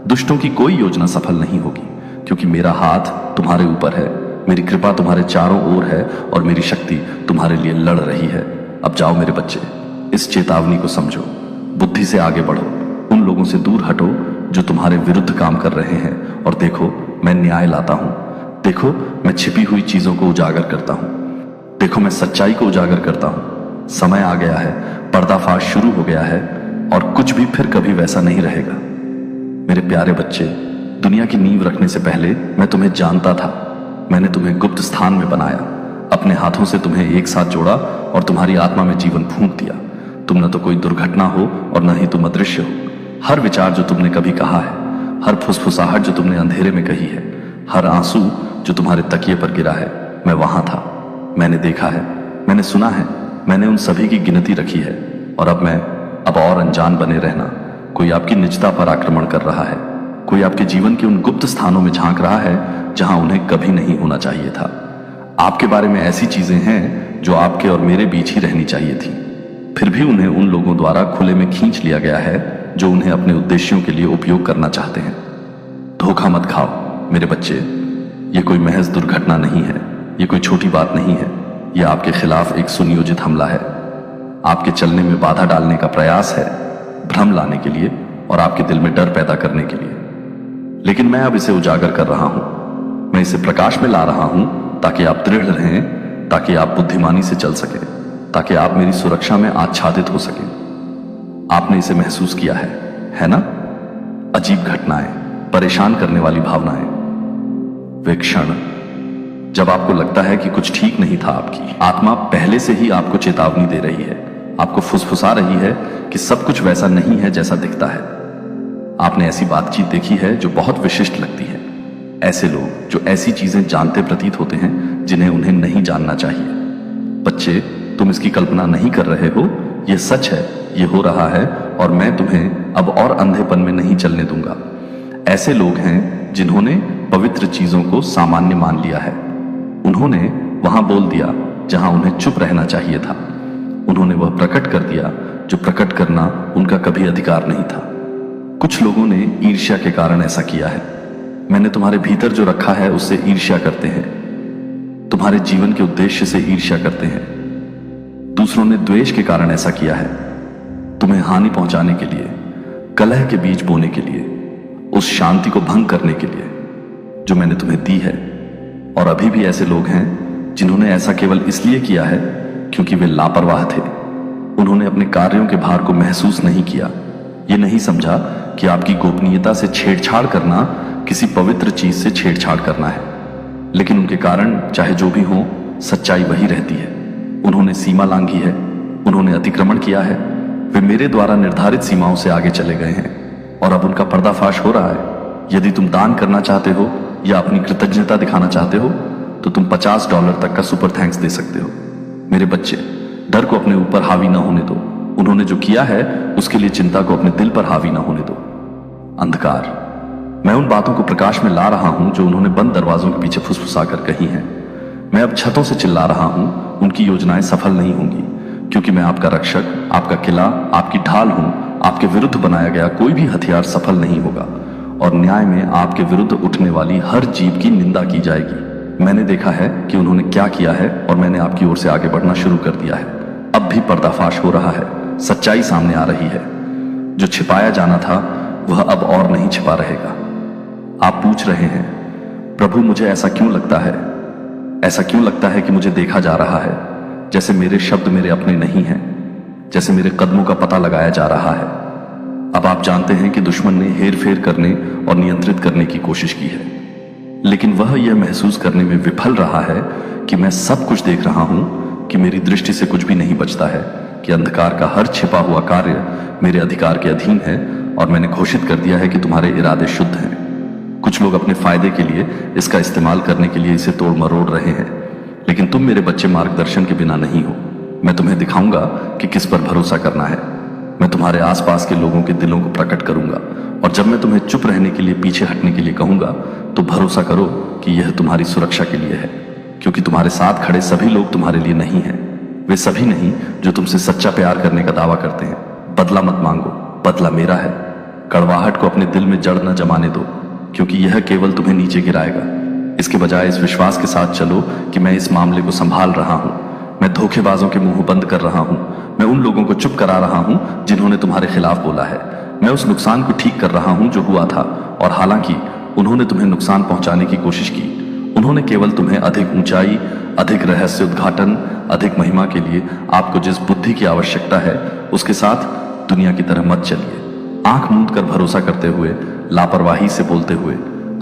दुष्टों की कोई योजना सफल नहीं होगी क्योंकि मेरा हाथ तुम्हारे ऊपर है, मेरी कृपा तुम्हारे चारों ओर है और मेरी शक्ति तुम्हारे लिए लड़ रही है। अब जाओ मेरे बच्चे, इस चेतावनी को समझो, बुद्धि से आगे बढ़ो, उन लोगों से दूर हटो जो तुम्हारे विरुद्ध काम कर रहे हैं, और देखो मैं न्याय लाता हूं। देखो मैं छिपी हुई चीजों को उजागर करता हूं। देखो मैं सच्चाई को उजागर करता हूं। समय आ गया है, पर्दाफाश शुरू हो गया है, और कुछ भी फिर कभी वैसा नहीं रहेगा। मेरे प्यारे बच्चे, दुनिया की नींव रखने से पहले मैं तुम्हें जानता था। मैंने तुम्हें गुप्त स्थान में बनाया, अपने हाथों से तुम्हें एक साथ जोड़ा और तुम्हारी आत्मा में जीवन फूंक दिया। तुम न तो कोई दुर्घटना हो और न ही तुम अदृश्य हो। हर विचार जो तुमने कभी कहा है, हर फुसफुसाहट जो तुमने अंधेरे में कही है, हर आंसू जो तुम्हारे तकिए पर गिरा है, मैं वहां था। मैंने देखा है, मैंने सुना है, मैंने उन सभी की गिनती रखी है। और अब और अनजान बने रहना। कोई आपकी निजता पर आक्रमण कर रहा है, कोई आपके जीवन के उन गुप्त स्थानों में झांक रहा है जहां उन्हें कभी नहीं होना चाहिए था। आपके बारे में ऐसी चीजें हैं जो आपके और मेरे बीच ही रहनी चाहिए थी, फिर भी उन्हें उन लोगों द्वारा खुले में खींच लिया गया है जो उन्हें अपने उद्देश्यों के लिए उपयोग करना चाहते हैं। धोखा मत खाओ मेरे बच्चे, ये कोई महज दुर्घटना नहीं है, ये कोई छोटी बात नहीं है। यह आपके खिलाफ एक सुनियोजित हमला है, आपके चलने में बाधा डालने का प्रयास है, भ्रम लाने के लिए और आपके दिल में डर पैदा करने के लिए। लेकिन मैं अब इसे उजागर कर रहा हूं, मैं इसे प्रकाश में ला रहा हूं ताकि आप दृढ़ रहें, ताकि आप बुद्धिमानी से चल सके, ताकि आप मेरी सुरक्षा में आच्छादित हो सके। आपने इसे महसूस किया है ना? अजीब घटनाएं, परेशान करने वाली भावनाएं, वे क्षण जब आपको लगता है कि कुछ ठीक नहीं था। आपकी आत्मा पहले से ही आपको चेतावनी दे रही है, आपको फुसफुसा रही है कि सब कुछ वैसा नहीं है जैसा दिखता है। आपने ऐसी बातचीत देखी है जो बहुत विशिष्ट लगती है। ऐसे लोग जो ऐसी चीजें जानते प्रतीत होते हैं जिन्हें उन्हें नहीं जानना चाहिए। बच्चे, तुम इसकी कल्पना नहीं कर रहे हो, यह सच है, यह हो रहा है, और मैं तुम्हें अब और अंधेपन में नहीं चलने दूंगा। ऐसे लोग हैं जिन्होंने पवित्र चीजों को सामान्य मान लिया है। उन्होंने वहां बोल दिया जहां उन्हें चुप रहना चाहिए था। उन्होंने वह प्रकट कर दिया जो प्रकट करना उनका कभी अधिकार नहीं था। कुछ लोगों ने ईर्ष्या के कारण ऐसा किया है। मैंने तुम्हारे भीतर जो रखा है उससे ईर्ष्या करते हैं, तुम्हारे जीवन के उद्देश्य से ईर्ष्या करते हैं। दूसरों ने द्वेष के कारण ऐसा किया है, तुम्हें हानि पहुंचाने के लिए, कलह के बीज बोने के लिए, उस शांति को भंग करने के लिए जो मैंने तुम्हें दी है। और अभी भी ऐसे लोग हैं जिन्होंने ऐसा केवल इसलिए किया है क्योंकि वे लापरवाह थे। उन्होंने अपने कार्यों के भार को महसूस नहीं किया, ये नहीं समझा कि आपकी गोपनीयता से छेड़छाड़ करना किसी पवित्र चीज से छेड़छाड़ करना है। लेकिन उनके कारण चाहे जो भी हो, सच्चाई वही रहती है। उन्होंने सीमा लांघी है, उन्होंने अतिक्रमण किया है, वे मेरे द्वारा निर्धारित सीमाओं से आगे चले गए हैं और अब उनका पर्दाफाश हो रहा है। यदि तुम दान करना चाहते हो या अपनी कृतज्ञता दिखाना चाहते हो तो तुम $50 तक का सुपर थैंक्स दे सकते हो। मेरे बच्चे, डर को अपने ऊपर हावी ना होने दो। उन्होंने जो किया है उसके लिए चिंता को अपने दिल पर हावी ना होने दो। अंधकार, मैं उन बातों को प्रकाश में ला रहा हूं जो उन्होंने बंद दरवाजों के पीछे फुसफुसा कर कही हैं। मैं अब छतों से चिल्ला रहा हूं, उनकी योजनाएं सफल नहीं होंगी क्योंकि मैं आपका रक्षक, आपका किला, आपकी ढाल हूं। आपके विरुद्ध बनाया गया कोई भी हथियार सफल नहीं होगा और न्याय में आपके विरुद्ध उठने वाली हर जीव की निंदा की जाएगी। मैंने देखा है कि उन्होंने क्या किया है और मैंने आपकी ओर से आगे बढ़ना शुरू कर दिया है। अब भी पर्दाफाश हो रहा है, सच्चाई सामने आ रही है। जो छिपाया जाना था वह अब और नहीं छिपा रहेगा। आप पूछ रहे हैं, प्रभु मुझे ऐसा क्यों लगता है? ऐसा क्यों लगता है कि मुझे देखा जा रहा है, जैसे मेरे शब्द मेरे अपने नहीं हैं, जैसे मेरे कदमों का पता लगाया जा रहा है। अब आप जानते हैं कि दुश्मन ने हेर फेर करने और नियंत्रित करने की कोशिश की है, लेकिन वह यह महसूस करने में विफल रहा है कि मैं सब कुछ देख रहा हूं, कि मेरी दृष्टि से कुछ भी नहीं बचता है, कि अंधकार का हर छिपा हुआ कार्य मेरे अधिकार के अधीन है और मैंने घोषित कर दिया है कि तुम्हारे इरादे शुद्ध हैं। कुछ लोग अपने फायदे के लिए इसका इस्तेमाल करने के लिए इसे तोड़ मरोड़ रहे हैं, लेकिन तुम मेरे बच्चे मार्गदर्शन के बिना नहीं हो। मैं तुम्हें दिखाऊंगा कि किस पर भरोसा करना है। मैं तुम्हारे आसपास के लोगों के दिलों को प्रकट करूंगा, और जब मैं तुम्हें चुप रहने के लिए, पीछे हटने के लिए कहूंगा, तो भरोसा करो कि यह तुम्हारी सुरक्षा के लिए है, क्योंकि तुम्हारे साथ खड़े सभी लोग तुम्हारे लिए नहीं हैं। वे सभी नहीं जो तुमसे सच्चा प्यार करने का दावा करते हैं। बदला मत मांगो, बदला मेरा है। कड़वाहट को अपने दिल में जड़ न जमाने दो, क्योंकि यह केवल तुम्हें नीचे गिराएगा। इसके बजाय इस विश्वास के साथ चलो कि मैं इस मामले को संभाल रहा हूं। मैं धोखेबाजों के मुंह बंद कर रहा हूं। मैं उन लोगों को चुप करा रहा हूं जिन्होंने तुम्हारे खिलाफ बोला है। मैं उस नुकसान को ठीक कर रहा हूं जो हुआ था, और हालांकि उन्होंने तुम्हें नुकसान पहुंचाने की कोशिश की, उन्होंने केवल तुम्हें अधिक ऊंचाई, अधिक रहस्य उद्घाटन, अधिक महिमा के लिए आपको जिस बुद्धि की आवश्यकता है उसके साथ दुनिया की तरह मत चलिए। आंख मूंद कर भरोसा करते हुए, लापरवाही से बोलते हुए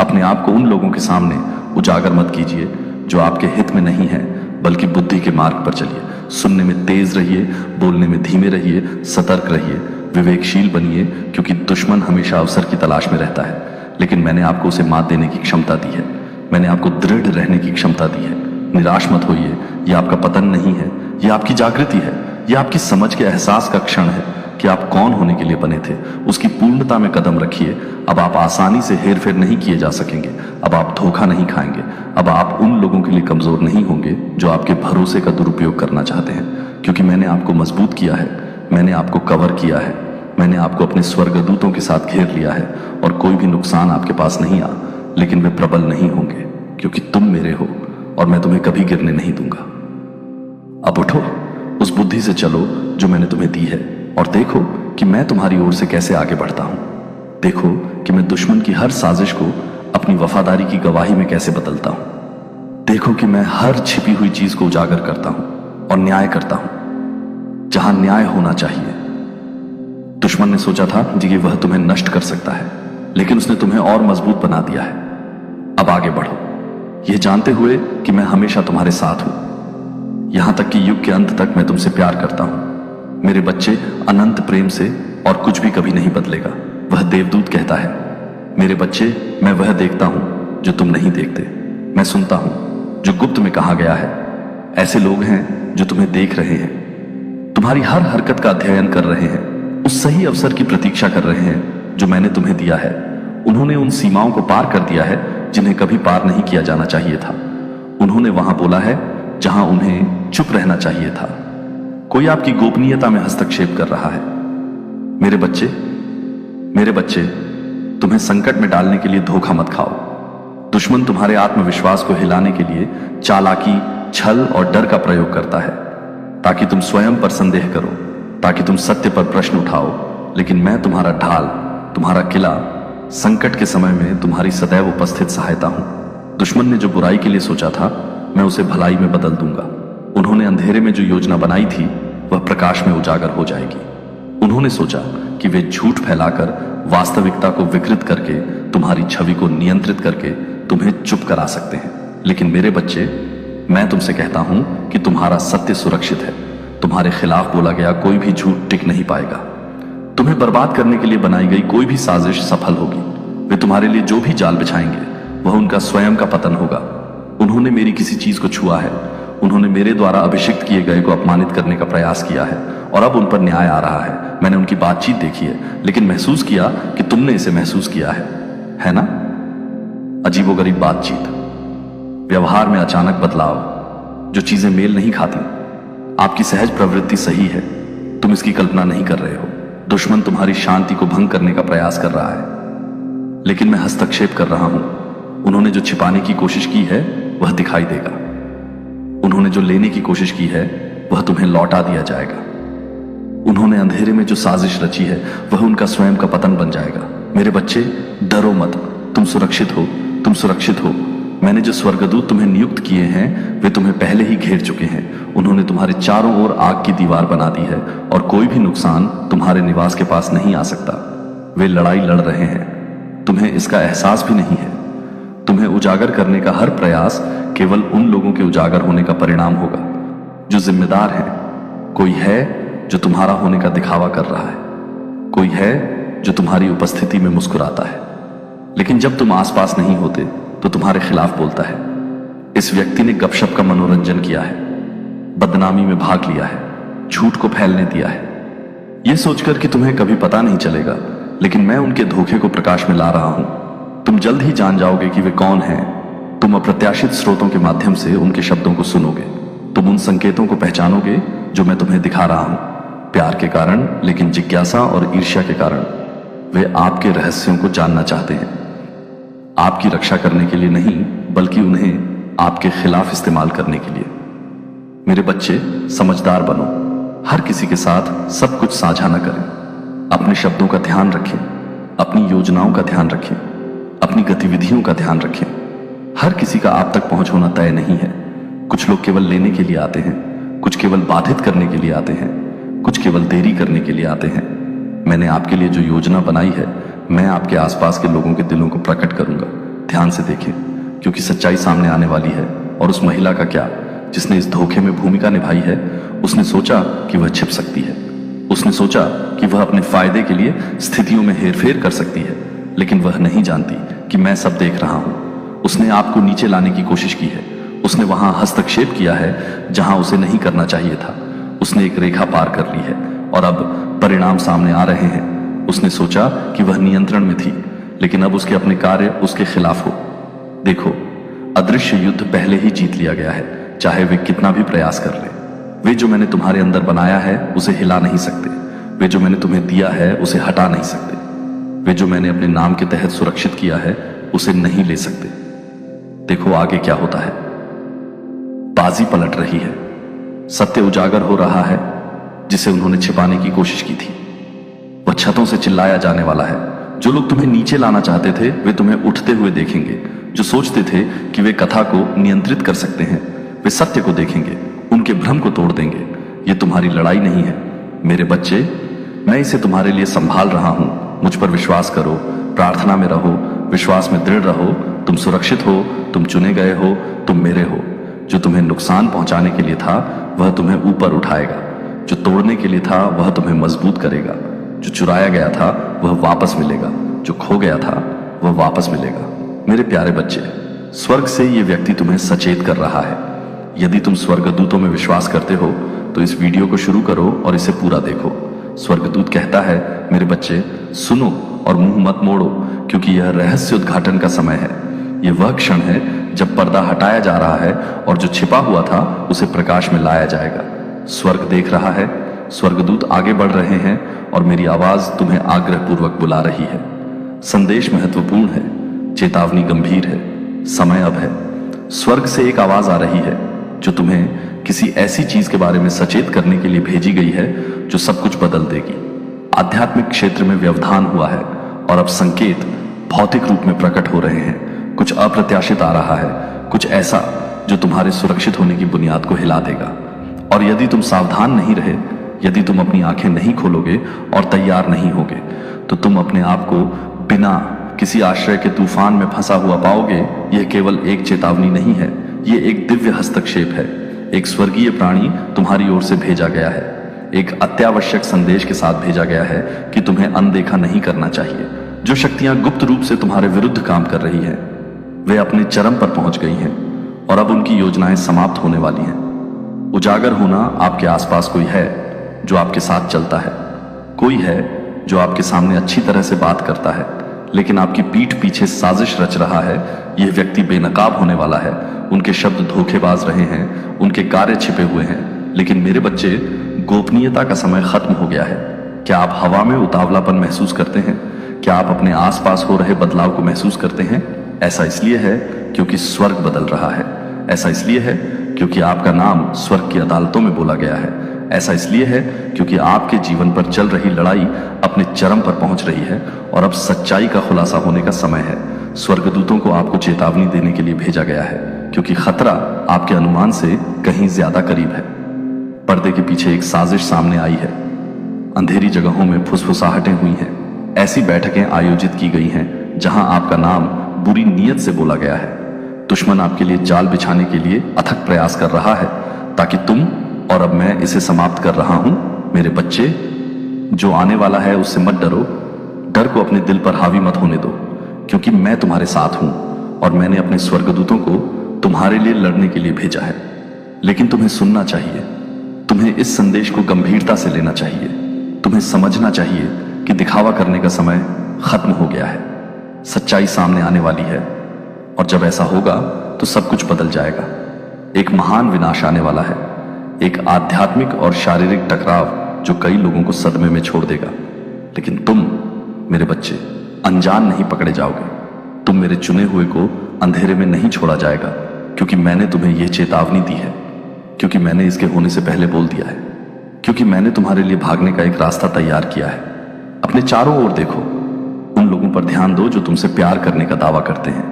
अपने आप को उन लोगों के सामने उजागर मत कीजिए जो आपके हित में नहीं है, बल्कि बुद्धि के मार्ग पर चलिए। सुनने में तेज रहिए, बोलने में धीमे रहिए, सतर्क रहिए, विवेकशील बनिए, क्योंकि दुश्मन हमेशा अवसर की तलाश में रहता है, लेकिन मैंने आपको उसे मात देने की क्षमता दी है। मैंने आपको दृढ़ रहने की क्षमता दी है। निराश मत होइए, यह आपका पतन नहीं है, यह आपकी जागृति है। यह आपकी समझ के एहसास का क्षण है कि आप कौन होने के लिए बने थे। उसकी पूर्णता में कदम रखिए। अब आप आसानी से हेरफेर नहीं किए जा सकेंगे। अब आप धोखा नहीं खाएंगे। अब आप उन लोगों के लिए कमजोर नहीं होंगे जो आपके भरोसे का दुरुपयोग करना चाहते हैं, क्योंकि मैंने आपको मजबूत किया है। मैंने आपको कवर किया है। मैंने आपको अपने स्वर्गदूतों के साथ घेर लिया है, और कोई भी नुकसान आपके पास नहीं आ, लेकिन वे प्रबल नहीं होंगे, क्योंकि तुम मेरे हो और मैं तुम्हें कभी गिरने नहीं दूंगा। अब उठो, उस बुद्धि से चलो जो मैंने तुम्हें दी है, और देखो कि मैं तुम्हारी ओर से कैसे आगे बढ़ता हूं। देखो कि मैं दुश्मन की हर साजिश को अपनी वफादारी की गवाही में कैसे बदलता हूं। देखो कि मैं हर छिपी हुई चीज को उजागर करता हूं और न्याय करता हूं जहां न्याय होना चाहिए। दुश्मन ने सोचा था कि वह तुम्हें नष्ट कर सकता है, लेकिन उसने तुम्हें और मजबूत बना दिया है। अब आगे बढ़ो, यह जानते हुए कि मैं हमेशा तुम्हारे साथ हूं, यहां तक कि युग के अंत तक मैं तुमसे प्यार करता हूं। मेरे बच्चे, अनंत प्रेम से, और कुछ भी कभी नहीं बदलेगा। वह देवदूत कहता है, मेरे बच्चे, मैं वह देखता हूं जो तुम नहीं देखते। मैं सुनता हूं जो गुप्त में कहा गया है। ऐसे लोग हैं जो तुम्हें देख रहे हैं, तुम्हारी हर हरकत का अध्ययन कर रहे हैं, उस सही अवसर की प्रतीक्षा कर रहे हैं जो मैंने तुम्हें दिया है। उन्होंने उन सीमाओं को पार कर दिया है जिन्हें कभी पार नहीं किया जाना चाहिए था। उन्होंने वहां बोला है जहां उन्हें चुप रहना चाहिए था। कोई आपकी गोपनीयता में हस्तक्षेप कर रहा है। मेरे बच्चे, तुम्हें संकट में डालने के लिए धोखा मत खाओ। दुश्मन तुम्हारे आत्मविश्वास को हिलाने के लिए चालाकी, छल और डर का प्रयोग करता है, ताकि तुम स्वयं पर संदेह करो, ताकि तुम सत्य पर प्रश्न उठाओ। लेकिन मैं तुम्हारा ढाल, तुम्हारा किला, संकट के समय में तुम्हारी सदैव उपस्थित सहायता हूं। दुश्मन ने जो बुराई के लिए सोचा था, मैं उसे भलाई में बदल दूंगा। उन्होंने अंधेरे में जो योजना बनाई थी, वह प्रकाश में उजागर हो जाएगी। उन्होंने सोचा कि वे झूठ फैलाकर, वास्तविकता को विकृत करके, तुम्हारी छवि को नियंत्रित करके तुम्हें चुप करा सकते हैं। लेकिन मेरे बच्चे, मैं तुमसे कहता हूं कि तुम्हारा सत्य सुरक्षित है। तुम्हारे खिलाफ बोला गया कोई भी झूठ टिक नहीं पाएगा। तुम्हें बर्बाद करने के लिए बनाई गई कोई भी साजिश सफल होगी। वे तुम्हारे लिए जो भी जाल बिछाएंगे, वह उनका स्वयं का पतन होगा। उन्होंने मेरी किसी चीज को छुआ है, उन्होंने मेरे द्वारा अभिषिक्त किए गए को अपमानित करने का प्रयास किया है, और अब उन पर न्याय आ रहा है। मैंने उनकी बातचीत देखी है, लेकिन महसूस किया कि तुमने इसे महसूस किया है ना? अजीबोगरीब बातचीत, व्यवहार में अचानक बदलाव, जो चीजें मेल नहीं खाती। आपकी सहज प्रवृत्ति सही है, तुम इसकी कल्पना नहीं कर रहे हो। दुश्मन तुम्हारी शांति को भंग करने का प्रयास कर रहा है, लेकिन मैं हस्तक्षेप कर रहा हूं। उन्होंने जो छिपाने की कोशिश की है, वह दिखाई देगा। उन्होंने जो लेने की कोशिश की है, वह तुम्हें लौटा दिया जाएगा। उन्होंने अंधेरे में जो साजिश रची है, वह उनका स्वयं का पतन बन जाएगा। मेरे बच्चे, डरो मत, तुम सुरक्षित हो, तुम सुरक्षित हो। मैंने जो स्वर्गदूत तुम्हें नियुक्त किए हैं, वे तुम्हें पहले ही घेर चुके हैं। उन्होंने तुम्हारे चारों ओर आग की दीवार बना दी है, और कोई भी नुकसान तुम्हारे निवास के पास नहीं आ सकता। वे लड़ाई लड़ रहे हैं, तुम्हें इसका एहसास भी नहीं है। तुम्हें उजागर करने का हर प्रयास केवल उन लोगों के उजागर होने का परिणाम होगा जो जिम्मेदार हैं। कोई है जो तुम्हारा होने का दिखावा कर रहा है। कोई है जो तुम्हारी उपस्थिति में मुस्कुराता है, लेकिन जब तुम आसपास नहीं होते तो तुम्हारे खिलाफ बोलता है। इस व्यक्ति ने गपशप का मनोरंजन किया है, बदनामी में भाग लिया है, झूठ को फैलने दिया है, यह सोचकर कि तुम्हें कभी पता नहीं चलेगा, लेकिन मैं उनके धोखे को प्रकाश में ला रहा हूं। तुम जल्द ही जान जाओगे कि वे कौन हैं। तुम अप्रत्याशित स्रोतों के माध्यम से उनके शब्दों को सुनोगे। तुम उन संकेतों को पहचानोगे जो मैं तुम्हें दिखा रहा हूं। प्यार के कारण, लेकिन जिज्ञासा और ईर्ष्या के कारण वे आपके रहस्यों को जानना चाहते हैं। आपकी रक्षा करने के लिए नहीं, बल्कि उन्हें आपके खिलाफ इस्तेमाल करने के लिए। मेरे बच्चे, समझदार बनो। हर किसी के साथ सब कुछ साझा न करें। अपने शब्दों का ध्यान रखें, अपनी योजनाओं का ध्यान रखें, अपनी गतिविधियों का ध्यान रखें। हर किसी का आप तक पहुंच होना तय नहीं है। कुछ लोग केवल लेने के लिए आते हैं, कुछ केवल बाधित करने के लिए आते हैं, कुछ केवल देरी करने के लिए आते हैं। मैंने आपके लिए जो योजना बनाई है, मैं आपके आसपास के लोगों के दिलों को प्रकट करूंगा। ध्यान से देखें, क्योंकि सच्चाई सामने आने वाली है। और उस महिला का क्या, जिसने इस धोखे में भूमिका निभाई है? उसने सोचा कि वह छिप सकती है। उसने सोचा कि वह अपने फायदे के लिए स्थितियों में हेरफेर कर सकती है, लेकिन वह नहीं जानती कि मैं सब देख रहा हूं। उसने आपको नीचे लाने की कोशिश की है। उसने वहां हस्तक्षेप किया है जहां उसे नहीं करना चाहिए था। उसने एक रेखा पार कर ली है और अब परिणाम सामने आ रहे हैं। उसने सोचा कि वह नियंत्रण में थी, लेकिन अब उसके अपने कार्य उसके खिलाफ हो। देखो, अदृश्य युद्ध पहले ही जीत लिया गया है, चाहे वे कितना भी प्रयास कर ले। वे जो मैंने तुम्हारे अंदर बनाया है उसे हिला नहीं सकते। वे जो मैंने तुम्हें दिया है उसे हटा नहीं सकते। वे जो मैंने अपने नाम के तहत सुरक्षित किया है उसे नहीं ले सकते। देखो आगे क्या होता है। बाजी पलट रही है। सत्य उजागर हो रहा है जिसे उन्होंने छिपाने की कोशिश की थी। वह छतों से चिल्लाया जाने वाला है। जो लोग तुम्हें नीचे लाना चाहते थे वे तुम्हें उठते हुए देखेंगे। जो सोचते थे कि वे कथा को नियंत्रित कर सकते हैं, वे सत्य को देखेंगे, उनके भ्रम को तोड़ देंगे। ये तुम्हारी लड़ाई नहीं है मेरे बच्चे। मैं इसे तुम्हारे लिए संभाल रहा हूं। मुझ पर विश्वास करो, प्रार्थना में रहो, विश्वास में दृढ़ रहो। तुम सुरक्षित हो, तुम चुने गए हो, तुम मेरे हो। जो तुम्हें नुकसान पहुंचाने के लिए था वह तुम्हें ऊपर उठाएगा। जो तोड़ने के लिए था वह तुम्हें मजबूत करेगा। जो चुराया गया था वह वापस मिलेगा। जो खो गया था वह वापस मिलेगा। मेरे प्यारे बच्चे, स्वर्ग से यह व्यक्ति तुम्हें सचेत कर रहा है। यदि तुम स्वर्गदूतों में विश्वास करते हो तो इस वीडियो को शुरू करो और इसे पूरा देखो। स्वर्गदूत कहता है, मेरे बच्चे सुनो और मुंह मत मोड़ो, क्योंकि यह रहस्य उद्घाटन का समय है। यह वह क्षण है जब पर्दा हटाया जा रहा है और जो छिपा हुआ था उसे प्रकाश में लाया जाएगा। स्वर्ग देख रहा है, स्वर्गदूत आगे बढ़ रहे हैं और मेरी आवाज तुम्हें आग्रहपूर्वक बुला रही है। संदेश महत्वपूर्ण है, चेतावनी गंभीर है, समय अब है। स्वर्ग से एक आवाज आ रही है जो तुम्हें किसी ऐसी चीज के बारे में सचेत करने के लिए भेजी गई है जो सब कुछ बदल देगी। आध्यात्मिक क्षेत्र में व्यवधान हुआ है और अब संकेत भौतिक रूप में प्रकट हो रहे हैं। कुछ अप्रत्याशित आ रहा है, कुछ ऐसा जो तुम्हारे सुरक्षित होने की बुनियाद को हिला देगा। और यदि तुम सावधान नहीं रहे, यदि तुम अपनी आंखें नहीं खोलोगे और तैयार नहीं होगे, तो तुम अपने आप को बिना किसी आश्रय के तूफान में फंसा हुआ पाओगे। यह केवल एक चेतावनी नहीं है, यह एक दिव्य हस्तक्षेप है। एक स्वर्गीय प्राणी तुम्हारी ओर से भेजा गया है। एक अत्यावश्यक संदेश के साथ भेजा गया है कि तुम्हें अनदेखा नहीं करना चाहिए। जो शक्तियां गुप्त रूप से तुम्हारे विरुद्ध काम कर रही हैं, वे अपने चरम पर पहुंच गई हैं और अब उनकी योजनाएं समाप्त होने वाली हैं। उजागर होना आपके आसपास कोई है जो आपके साथ चलता है। कोई है जो आपके सामने अच्छी तरह से बात करता है, लेकिन आपकी पीठ पीछे साजिश रच रहा है। यह व्यक्ति बेनकाब होने वाला है। उनके शब्द धोखेबाज रहे हैं, उनके कार्य छिपे हुए हैं। लेकिन मेरे बच्चे, गोपनीयता का समय खत्म हो गया है। क्या आप हवा में उतावलापन महसूस करते हैं? क्या आप अपने आसपास हो रहे बदलाव को महसूस करते हैं? ऐसा इसलिए है क्योंकि स्वर्ग बदल रहा है। ऐसा इसलिए है क्योंकि आपका नाम स्वर्ग की अदालतों में बोला गया है। ऐसा इसलिए है क्योंकि आपके जीवन पर चल रही लड़ाई अपने चरम पर पहुंच रही है और अब सच्चाई का खुलासा होने का समय है। स्वर्गदूतों को आपको चेतावनी देने के लिए भेजा गया है, क्योंकि खतरा आपके अनुमान से कहीं ज्यादा करीब है। पर्दे के पीछे एक साजिश सामने आई है। अंधेरी जगहों में फुसफुसाहटें हुई हैं। ऐसी बैठकें आयोजित की गई हैं जहां आपका नाम बुरी नीयत से बोला गया है। दुश्मन आपके लिए जाल बिछाने के लिए अथक प्रयास कर रहा है ताकि तुम, और अब मैं इसे समाप्त कर रहा हूं। मेरे बच्चे, जो आने वाला है उससे मत डरो। डर को अपने दिल पर हावी मत होने दो, क्योंकि मैं तुम्हारे साथ हूं और मैंने अपने स्वर्गदूतों को तुम्हारे लिए लड़ने के लिए भेजा है। लेकिन तुम्हें सुनना चाहिए, तुम्हें इस संदेश को गंभीरता से लेना चाहिए, तुम्हें समझना चाहिए कि दिखावा करने का समय खत्म हो गया है। सच्चाई सामने आने वाली है और जब ऐसा होगा तो सब कुछ बदल जाएगा। एक महान विनाश आने वाला है, एक आध्यात्मिक और शारीरिक टकराव जो कई लोगों को सदमे में छोड़ देगा। लेकिन तुम मेरे बच्चे अनजान नहीं पकड़े जाओगे। तुम मेरे चुने हुए को अंधेरे में नहीं छोड़ा जाएगा, क्योंकि मैंने तुम्हें यह चेतावनी दी है, क्योंकि मैंने इसके होने से पहले बोल दिया है, क्योंकि मैंने तुम्हारे लिए भागने का एक रास्ता तैयार किया है। अपने चारों ओर देखो, उन लोगों पर ध्यान दो जो तुमसे प्यार करने का दावा करते हैं।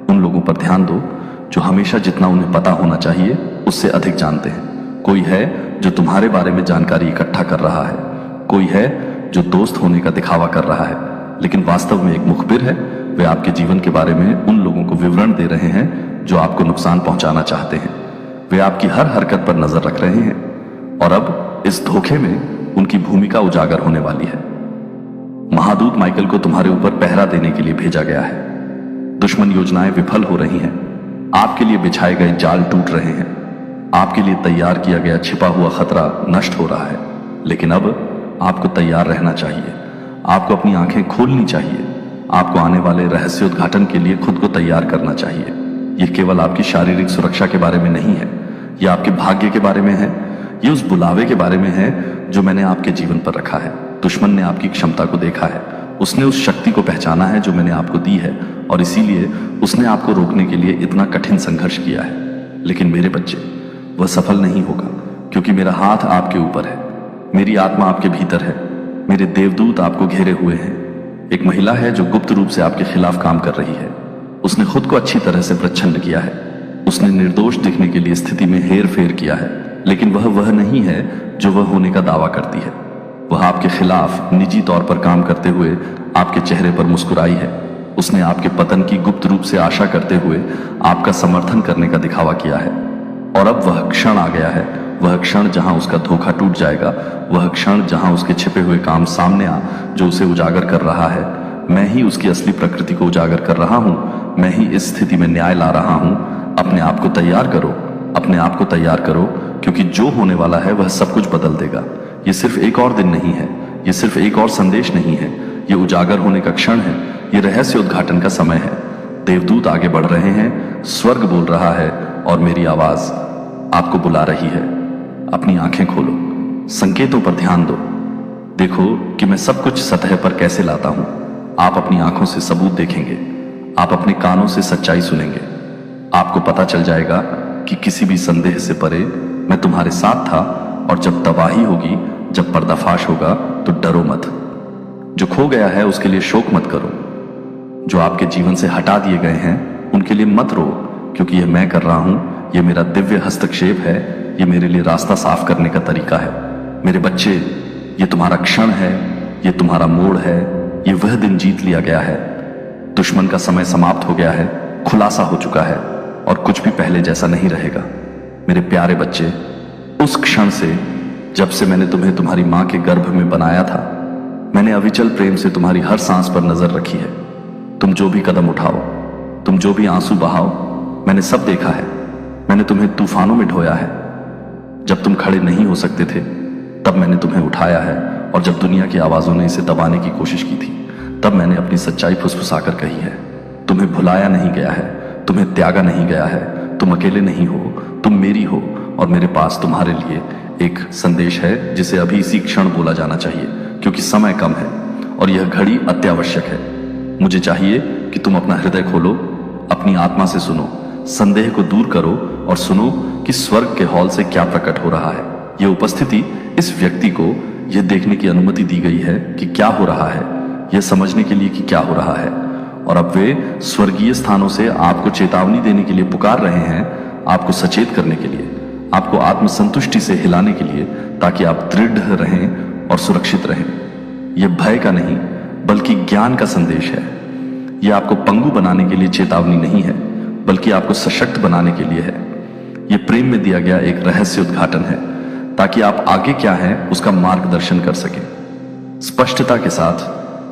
उन लोगों पर ध्यान दो जो हमेशा जितना उन्हें पता होना चाहिए उससे अधिक जानते हैं। कोई है जो तुम्हारे बारे में जानकारी इकट्ठा कर रहा है, कोई है जो दोस्त होने का दिखावा कर रहा है, लेकिन वास्तव में एक मुखबिर है। वे आपके जीवन के बारे में उन लोगों को विवरण दे रहे हैं जो आपको नुकसान पहुंचाना चाहते हैं। वे आपकी हर हरकत पर नजर रख रहे हैं और अब इस धोखे में उनकी भूमिका उजागर होने वाली है। महादूत माइकल को तुम्हारे ऊपर पहरा देने के लिए भेजा गया है। दुश्मन योजनाएं विफल हो रही हैं, आपके लिए बिछाए गए जाल टूट रहे हैं, आपके लिए तैयार किया गया छिपा हुआ खतरा नष्ट हो रहा है। लेकिन अब आपको तैयार रहना चाहिए, आपको अपनी आंखें खोलनी चाहिए, आपको आने वाले रहस्योद्घाटन के लिए खुद को तैयार करना चाहिए। यह केवल आपकी शारीरिक सुरक्षा के बारे में नहीं है, यह आपके भाग्य के बारे में है, यह उस बुलावे के बारे में है जो मैंने आपके जीवन पर रखा है। दुश्मन ने आपकी क्षमता को देखा है, उसने उस शक्ति को पहचाना है जो मैंने आपको दी है, और इसीलिए उसने आपको रोकने के लिए इतना कठिन संघर्ष किया है। लेकिन मेरे बच्चे, वह सफल नहीं होगा, क्योंकि मेरा हाथ आपके ऊपर है, मेरी आत्मा आपके भीतर है, मेरे देवदूत आपको घेरे हुए हैं। एक महिला है जो गुप्त रूप से आपके खिलाफ काम कर रही है। उसने खुद को अच्छी तरह से प्रच्छन्न किया है, उसने निर्दोष दिखने के लिए स्थिति में हेर फेर किया है, लेकिन वह नहीं है जो वह होने का दावा करती है। वह आपके खिलाफ निजी तौर पर काम करते हुए आपके चेहरे पर मुस्कुराई है। उसने आपके पतन की गुप्त रूप से आशा करते हुए आपका समर्थन करने का दिखावा किया है। और अब वह क्षण आ गया है, वह क्षण जहां उसका धोखा टूट जाएगा, वह क्षण जहां उसके छिपे हुए काम सामने आ जो उसे उजागर कर रहा है। मैं ही उसकी असली प्रकृति को उजागर कर रहा हूं, मैं ही इस स्थिति में न्याय ला रहा हूं। अपने आप को तैयार करो, अपने आप को तैयार करो, क्योंकि जो होने वाला है वह सब कुछ बदल देगा। यह सिर्फ एक और दिन नहीं है, यह सिर्फ एक और संदेश नहीं है, यह उजागर होने का क्षण है, यह रहस्य उद्घाटन का समय है। देवदूत आगे बढ़ रहे हैं, स्वर्ग बोल रहा है और मेरी आवाज आपको बुला रही है। अपनी आंखें खोलो, संकेतों पर ध्यान दो, देखो कि मैं सब कुछ सतह पर कैसे लाता हूं। आप अपनी आंखों से सबूत देखेंगे, आप अपने कानों से सच्चाई सुनेंगे। आपको पता चल जाएगा कि किसी भी संदेह से परे मैं तुम्हारे साथ था, और जब तबाही होगी, जब पर्दाफाश होगा, तो डरो मत। जो खो गया है उसके लिए शोक मत करो, जो आपके जीवन से हटा दिए गए हैं उनके लिए मत रो, क्योंकि यह मैं कर रहा हूं, यह मेरा दिव्य हस्तक्षेप है, यह मेरे लिए रास्ता साफ करने का तरीका है। मेरे बच्चे, यह तुम्हारा क्षण है, यह तुम्हारा मोड़ है, यह वह दिन जीत लिया गया है। दुश्मन का समय समाप्त हो गया है, खुलासा हो चुका है, और कुछ भी पहले जैसा नहीं रहेगा। मेरे प्यारे बच्चे, उस क्षण से जब से मैंने तुम्हें तुम्हारी मां के गर्भ में बनाया था, मैंने अविचल प्रेम से तुम्हारी हर सांस पर नजर रखी है। तुम जो भी कदम उठाओ, तुम जो भी आंसू बहाओ, मैंने सब देखा है। मैंने तुम्हें तूफानों में ढोया है। जब तुम खड़े नहीं हो सकते थे तब मैंने तुम्हें उठाया है, और जब दुनिया की आवाजों ने इसे दबाने की कोशिश की थी तब मैंने अपनी सच्चाई फुसफुसाकर कही है। तुम्हें भुलाया नहीं गया है, तुम्हें त्यागा नहीं गया है, तुम अकेले नहीं हो, तुम मेरी हो, और मेरे पास तुम्हारे लिए एक संदेश है जिसे अभी इसी क्षण बोला जाना चाहिए, क्योंकि समय कम है और यह घड़ी अत्यावश्यक है। मुझे चाहिए कि तुम अपना हृदय खोलो, अपनी आत्मा से सुनो, संदेह को दूर करो और सुनो कि स्वर्ग के हॉल से क्या प्रकट हो रहा है। यह उपस्थिति इस व्यक्ति को यह देखने की अनुमति दी गई है कि क्या हो रहा है, यह समझने के लिए कि क्या हो रहा है, और अब वे स्वर्गीय स्थानों से आपको चेतावनी देने के लिए पुकार रहे हैं, आपको सचेत करने के लिए, आपको आत्मसंतुष्टि से हिलाने के लिए, ताकि आप दृढ़ रहें और सुरक्षित रहें। यह भय का नहीं बल्कि ज्ञान का संदेश है। यह आपको पंगु बनाने के लिए चेतावनी नहीं है, बल्कि आपको सशक्त बनाने के लिए है। यह प्रेम में दिया गया एक रहस्य उद्घाटन है, ताकि आप आगे क्या है उसका मार्गदर्शन कर सकें। स्पष्टता के साथ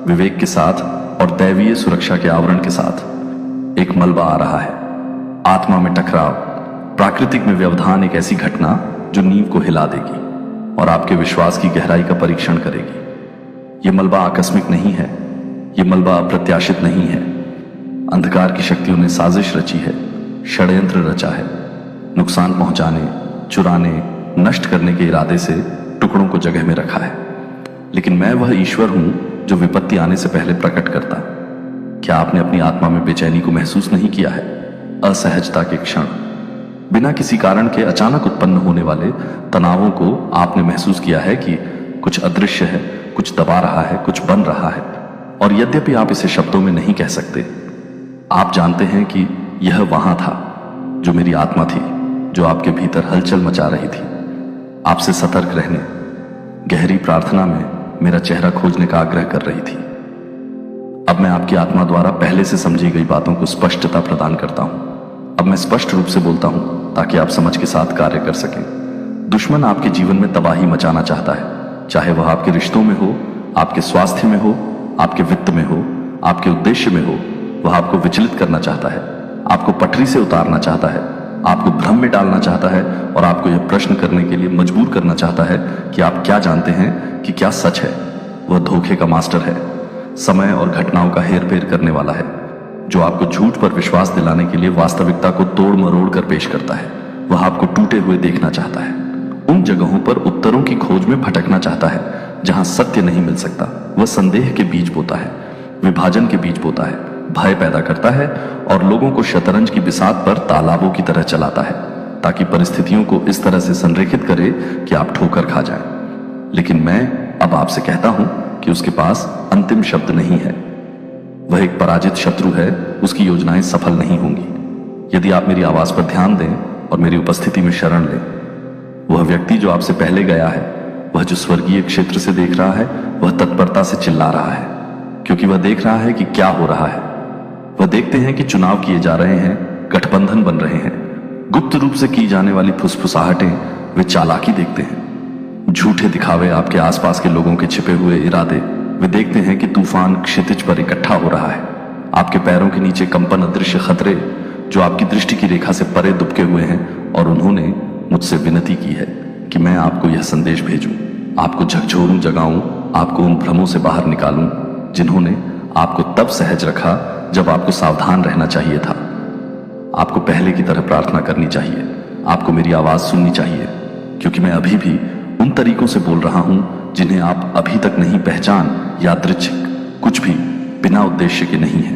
विवेक के साथ और दैवीय सुरक्षा के आवरण के साथ एक मलबा आ रहा है। आत्मा में टकराव, प्राकृतिक में व्यवधान, एक ऐसी घटना जो नींव को हिला देगी और आपके विश्वास की गहराई का परीक्षण करेगी। यह मलबा आकस्मिक नहीं है, यह मलबा अप्रत्याशित नहीं है। अंधकार की शक्तियों ने साजिश रची है, षड्यंत्र रचा है, नुकसान पहुंचाने, चुराने, नष्ट करने के इरादे से टुकड़ों को जगह में रखा है। लेकिन मैं वह ईश्वर हूं जो विपत्ति आने से पहले प्रकट करता। क्या आपने अपनी आत्मा में बेचैनी को महसूस नहीं किया है? असहजता के क्षण, बिना किसी कारण के अचानक उत्पन्न होने वाले तनावों को आपने महसूस किया है कि कुछ अदृश्य है, कुछ दबा रहा है, कुछ बन रहा है। और यद्यपि आप इसे शब्दों में नहीं कह सकते, आप जानते हैं कि यह वहां था जो मेरी आत्मा थी, जो आपके भीतर हलचल मचा रही थी। आपसे सतर्क रहने, गहरी प्रार्थना में मेरा चेहरा खोजने का आग्रह कर रही थी। अब मैं आपकी आत्मा द्वारा पहले से समझी गई बातों को स्पष्टता प्रदान करता हूं। अब मैं स्पष्ट रूप से बोलता हूं ताकि आप समझ के साथ कार्य कर सकें। दुश्मन आपके जीवन में तबाही मचाना चाहता है, चाहे वह आपके रिश्तों में हो, आपके स्वास्थ्य में हो, आपके वित्त में हो, आपके उद्देश्य में हो। वह आपको विचलित करना चाहता है, आपको पटरी से उतारना चाहता है, आपको भ्रम में डालना चाहता है और आपको यह प्रश्न करने के लिए मजबूर करना चाहता है कि आप क्या जानते हैं कि क्या सच है। वह धोखे का मास्टर है, समय और घटनाओं का हेरफेर करने वाला है, जो आपको झूठ पर विश्वास दिलाने के लिए वास्तविकता को तोड़ मरोड़ कर पेश करता है। वह आपको टूटे हुए देखना चाहता है, उन जगहों पर उत्तरों की खोज में भटकना चाहता है जहां सत्य नहीं मिल सकता। वह संदेह के बीज बोता है, विभाजन के बीज बोता है, भय पैदा करता है और लोगों को शतरंज की बिसात पर तालाबों की तरह चलाता है, ताकि परिस्थितियों को इस तरह से संरेखित करे कि आप ठोकर खा जाएं। लेकिन मैं अब आपसे कहता हूं कि उसके पास अंतिम शब्द नहीं है। वह एक पराजित शत्रु है, उसकी योजनाएं सफल नहीं होंगी यदि आप मेरी आवाज पर ध्यान दें और मेरी उपस्थिति में शरण लें। वह व्यक्ति जो आपसे पहले गया है, वह जो स्वर्गीय क्षेत्र से देख रहा है, वह तत्परता से चिल्ला रहा है, क्योंकि वह देख रहा है कि क्या हो रहा है। वह देखते हैं कि चुनाव किए जा रहे हैं, गठबंधन बन रहे हैं, गुप्त रूप से की जाने वाली फुसफुसाहटें। वे चालाकी देखते हैं, झूठे दिखावे, आपके आसपास के लोगों के छिपे हुए इरादे। वे देखते हैं कि तूफान क्षितिज पर इकट्ठा हो रहा है, आपके पैरों के नीचे कंपन, अदृश्य खतरे जो आपकी दृष्टि की रेखा से परे दुबके हुए हैं। और उन्होंने मुझसे विनती की है कि मैं आपको यह संदेश भेजूं, आपको झकझोरूं, जगाऊं, आपको उन भ्रमों से बाहर निकालूं जिन्होंने आपको तब सहज रखा जब आपको सावधान रहना चाहिए था। आपको पहले की तरह प्रार्थना करनी चाहिए, आपको मेरी आवाज सुननी चाहिए, क्योंकि मैं अभी भी उन तरीकों से बोल रहा हूं जिन्हें आप अभी तक नहीं पहचान। यादृच्छिक कुछ भी बिना उद्देश्य के नहीं है।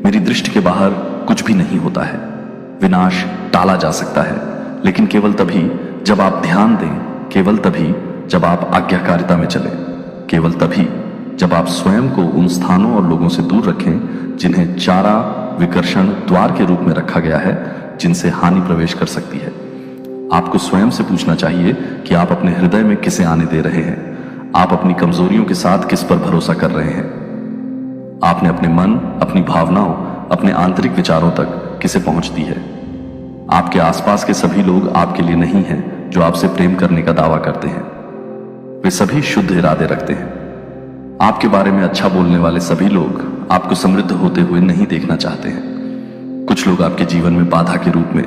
मेरी दृष्टि के बाहर कुछ भी नहीं होता है। विनाश टाला जा सकता है, लेकिन केवल तभी जब आप ध्यान दें, केवल तभी जब आप आज्ञाकारिता में चलें, केवल तभी जब आप स्वयं को उन स्थानों और लोगों से दूर रखें जिन्हें चारा विकर्षण द्वार के रूप में रखा गया है, जिनसे हानि प्रवेश कर सकती है। आपको स्वयं से पूछना चाहिए कि आप अपने हृदय में किसे आने दे रहे हैं। आप अपनी कमजोरियों के साथ किस पर भरोसा कर रहे हैं। आपने अपने मन, अपनी भावनाओं, अपने आंतरिक विचारों तक किसे पहुंच दी है। आपके आसपास के सभी लोग आपके लिए नहीं हैं जो आपसे प्रेम करने का दावा करते हैं। वे सभी शुद्ध इरादे रखते हैं। आपके बारे में अच्छा बोलने वाले सभी लोग आपको समृद्ध होते हुए नहीं देखना चाहते हैं। कुछ लोग आपके जीवन में बाधा के रूप में,